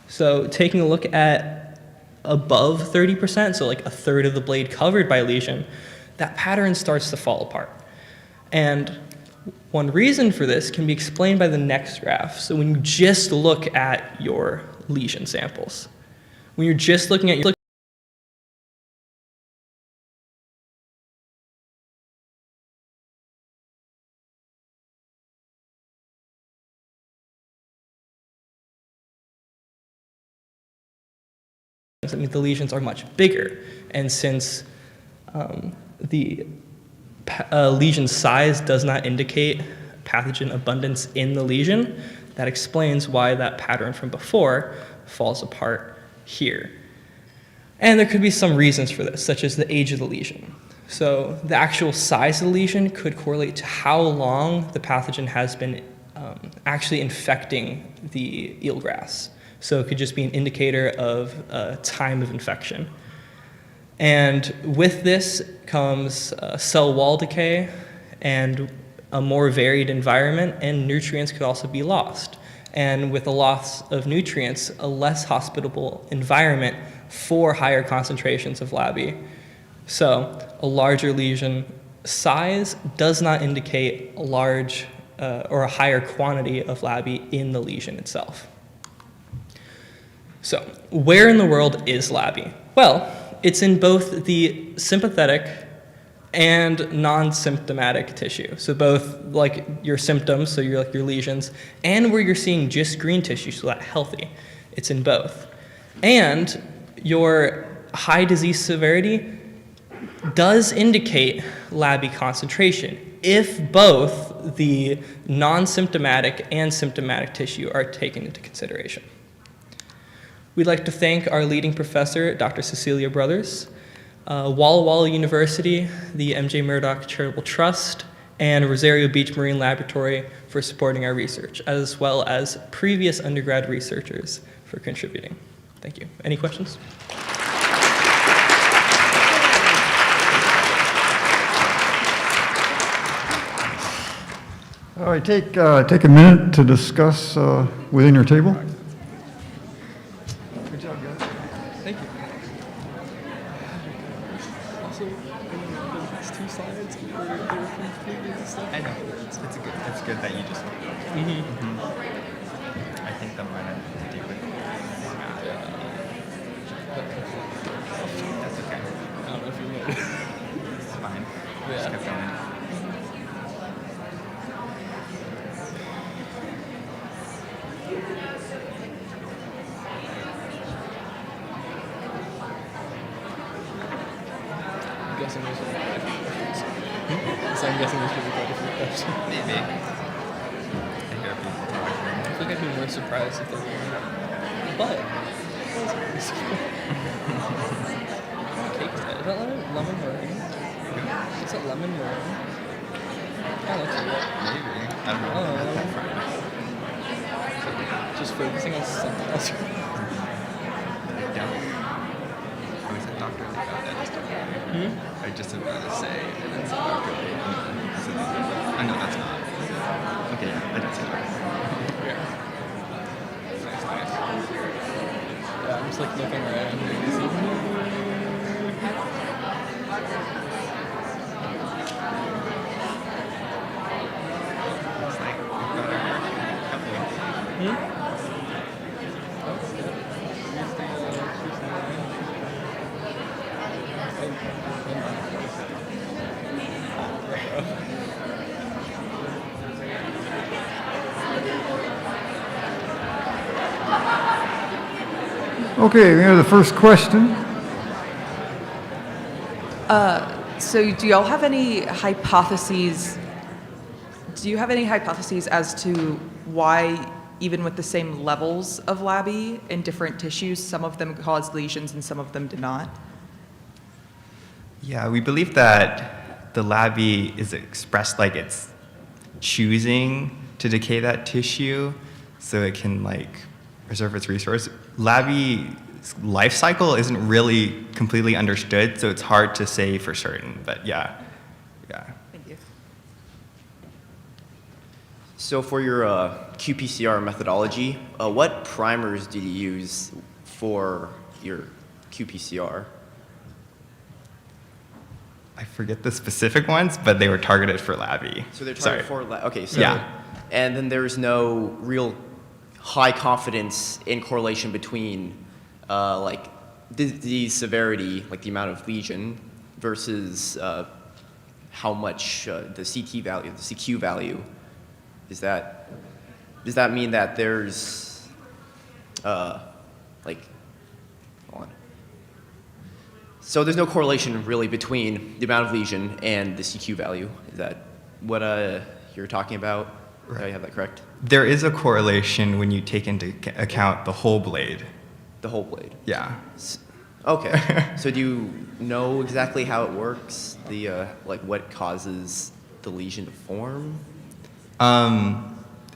So taking a look at above 30%, so like a third of the blade covered by lesion, that pattern starts to fall apart. And one reason for this can be explained by the next graph. So when you just look at your lesion samples, when you're just looking at your that means the lesions are much bigger. And since the lesion size does not indicate pathogen abundance in the lesion, that explains why that pattern from before falls apart here. And there could be some reasons for this, such as the age of the lesion. So the actual size of the lesion could correlate to how long the pathogen has been actually infecting the eelgrass. So it could just be an indicator of time of infection. And with this comes cell wall decay and a more varied environment, and nutrients could also be lost. And with a loss of nutrients, a less hospitable environment for higher concentrations of LABI. So a larger lesion size does not indicate a large or a higher quantity of LABI in the lesion itself. So where in the world is LABI? Well, it's in both the sympathetic and non-symptomatic tissue. So both like your symptoms, so your lesions, and where you're seeing just green tissue, so that healthy. It's in both. And your high disease severity does indicate LABI concentration if both the non-symptomatic and symptomatic tissue are taken into consideration. We'd like to thank our leading professor, Dr. Cecilia Brothers, Walla Walla University, the MJ Murdock Charitable Trust, and Rosario Beach Marine Laboratory for supporting our research, as well as previous undergrad researchers for contributing. Thank you. Any questions? All right, take a minute to discuss within your table. Good job, guys. Thank you. Also, the last 2 slides they were completely and stuff. I know. It's good that you just. I think that might have to do with format. That's okay. I don't know if you would. It's fine. Just keep going. I'm guessing there's quite a few questions. So I'm guessing there's really quite a few questions. Maybe. I hear people talking. I think I'd be more surprised if there weren't. But, is that lemon meringue? Is that lemon meringue? Oh, that's it. Maybe. I don't know. Just focusing on something else. Oh, is that Dr. Lee? Oh, that is Dr. Lee. I just about to say, and then Dr. Lee. Oh, no, that's not. Okay, yeah, I did say Dr. Lee. Yeah. Nice. Yeah, I'm just like looking around and see. It's like, we've got our couple. Okay, we have the first question. So do y'all have any hypotheses? Do you have any hypotheses as to why, even with the same levels of LABI in different tissues, some of them caused lesions and some of them did not? Yeah, we believe that the LABI is expressed like it's choosing to decay that tissue so it can like preserve its resource. LABI's life cycle isn't really completely understood, so it's hard to say for certain, but yeah. Thank you. So for your qPCR methodology, what primers did you use for your qPCR? I forget the specific ones, but they were targeted for LABI. So they're targeted for okay, so yeah. And then there's no real high confidence in correlation between like disease severity, like the amount of lesion, versus how much the CT value, the CQ value. Does that mean that there's like, hold on. So there's no correlation really between the amount of lesion and the CQ value. Is that what you're talking about? Right. Do I have that correct? There is a correlation when you take into account the whole blade. The whole blade? Yeah. Okay. So do you know exactly how it works? The like what causes the lesion to form?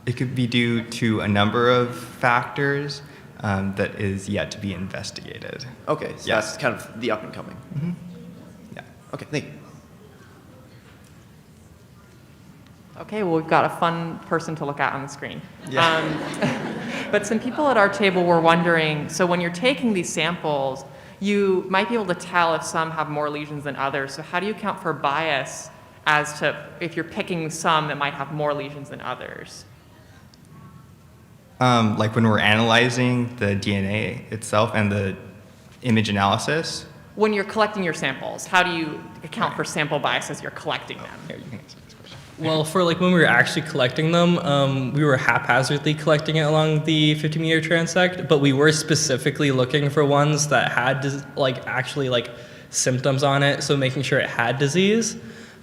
It could be due to a number of factors that is yet to be investigated. Okay, so that's kind of the up and coming. Mm-hmm. Yeah. Okay, thank you. Okay, well, we've got a fun person to look at on the screen. Yeah. But some people at our table were wondering, so when you're taking these samples, you might be able to tell if some have more lesions than others. So how do you account for bias as to if you're picking some that might have more lesions than others? Like when we're analyzing the DNA itself and the image analysis. When you're collecting your samples, how do you account for sample bias as you're collecting them? Here, you can answer this question. Well, for like when we were actually collecting them, we were haphazardly collecting it along the 50-meter transect, but we were specifically looking for ones that had actually symptoms on it, so making sure it had disease.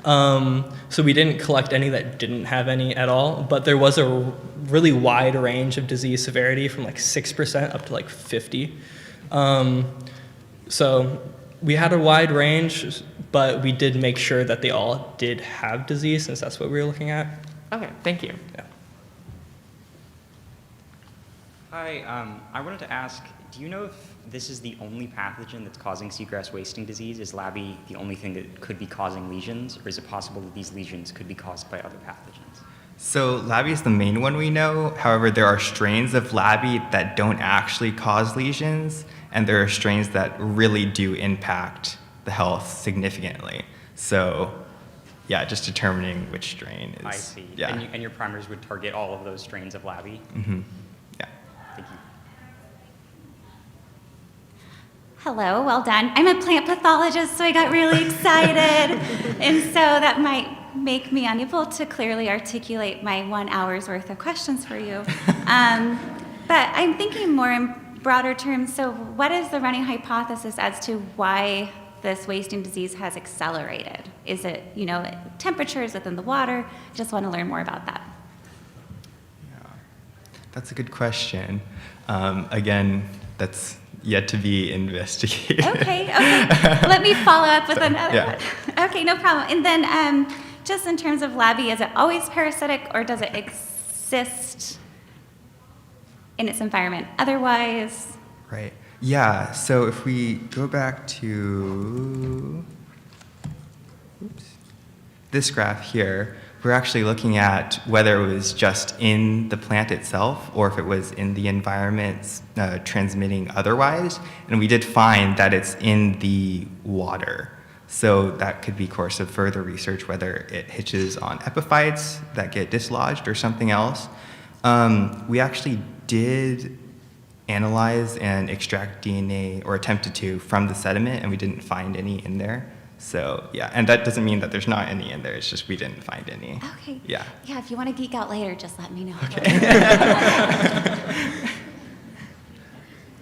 So we didn't collect any that didn't have any at all, but there was a really wide range of disease severity from like 6% up to like 50. So we had a wide range, but we did make sure that they all did have disease, since that's what we were looking at. Okay, thank you. Yeah. Hi, I wanted to ask, do you know if this is the only pathogen that's causing seagrass wasting disease? Is Labby the only thing that could be causing lesions, or is it possible that these lesions could be caused by other pathogens? So Labby is the main one we know. However, there are strains of Labby that don't actually cause lesions, and there are strains that really do impact the health significantly. So yeah, just determining which strain is. I see. Yeah. And your primers would target all of those strains of Labby? Mm-hmm. Yeah. Thank you. Hello, well done. I'm a plant pathologist, so I got really excited. And so that might make me unable to clearly articulate my 1 hour's worth of questions for you. But I'm thinking more in broader terms. So what is the running hypothesis as to why this wasting disease has accelerated? Is it, temperatures within the water? I just want to learn more about that. Yeah. That's a good question. Again, that's yet to be investigated. Okay. Let me follow up with another Yeah. one. Okay, no problem. And then just in terms of Labby, is it always parasitic or does it exist in its environment otherwise? Right. Yeah, so if we go back to this graph here, we're actually looking at whether it was just in the plant itself or if it was in the environment transmitting otherwise. And we did find that it's in the water. So that could be course of further research, whether it hitches on epiphytes that get dislodged or something else. We actually did analyze and extract DNA, or attempted to, from the sediment, and we didn't find any in there. So yeah, and that doesn't mean that there's not any in there, it's just we didn't find any. Okay. Yeah. Yeah, if you want to geek out later, just let me know.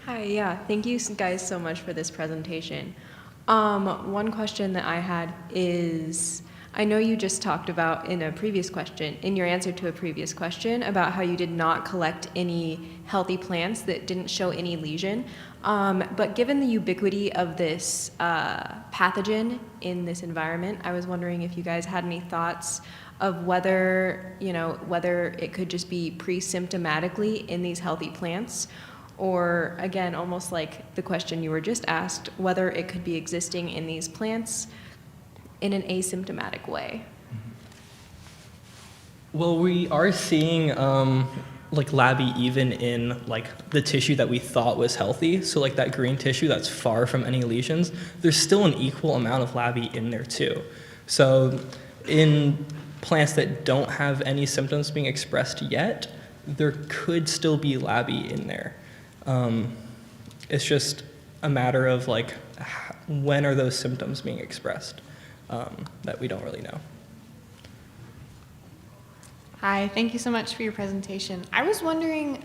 Hi, yeah, thank you guys so much for this presentation. One question that I had is, I know you just talked about in your answer to a previous question, about how you did not collect any healthy plants that didn't show any lesion. But given the ubiquity of this pathogen in this environment, I was wondering if you guys had any thoughts of whether it could just be pre-symptomatically in these healthy plants, or again, almost like the question you were just asked, whether it could be existing in these plants in an asymptomatic way. Well, we are seeing Labby even in the tissue that we thought was healthy. So that green tissue that's far from any lesions, there's still an equal amount of Labby in there too. So in plants that don't have any symptoms being expressed yet, there could still be Labby in there. It's just a matter of when are those symptoms being expressed that we don't really know. Hi, thank you so much for your presentation. I was wondering,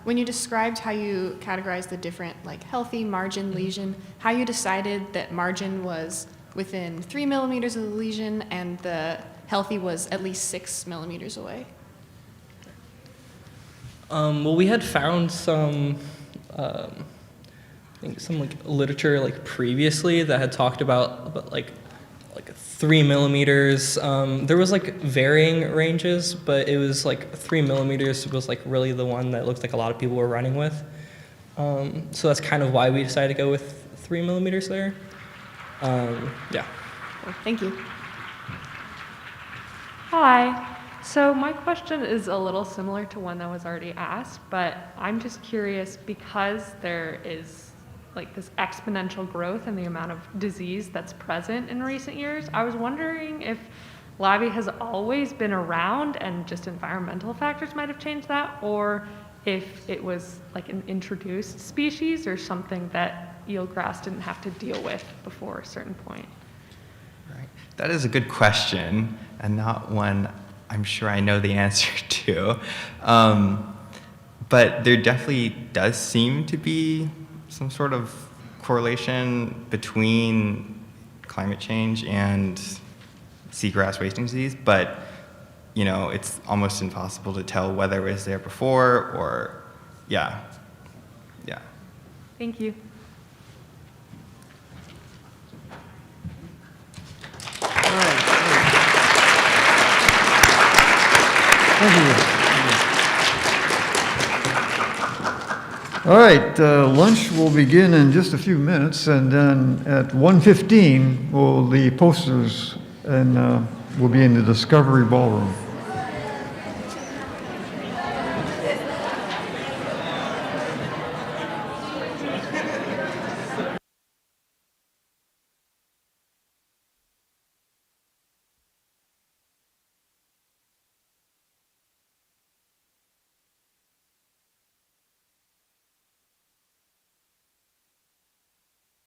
when you described how you categorized the different healthy, margin, lesion, how you decided that margin was within 3 millimeters of the lesion and the healthy was at least 6 millimeters away. Well, we had found some literature previously that had talked about 3 millimeters. There was varying ranges, but it was 3 millimeters was really the one that looked like a lot of people were running with. So that's kind of why we decided to go with 3 millimeters there. Yeah. Thank you. Hi. So my question is a little similar to one that was already asked, but I'm just curious, because there is like this exponential growth in the amount of disease that's present in recent years. I was wondering if LABI has always been around and just environmental factors might have changed that, or if it was like an introduced species or something that eelgrass didn't have to deal with before a certain point. Right. That is a good question, and not one I'm sure I know the answer to. But there definitely does seem to be some sort of correlation between climate change and seagrass wasting disease, but you know, it's almost impossible to tell whether it was there before or, yeah. Thank you. Thank you. All right, lunch will begin in just a few minutes, and then at 1:15, the posters will be in the Discovery Ballroom.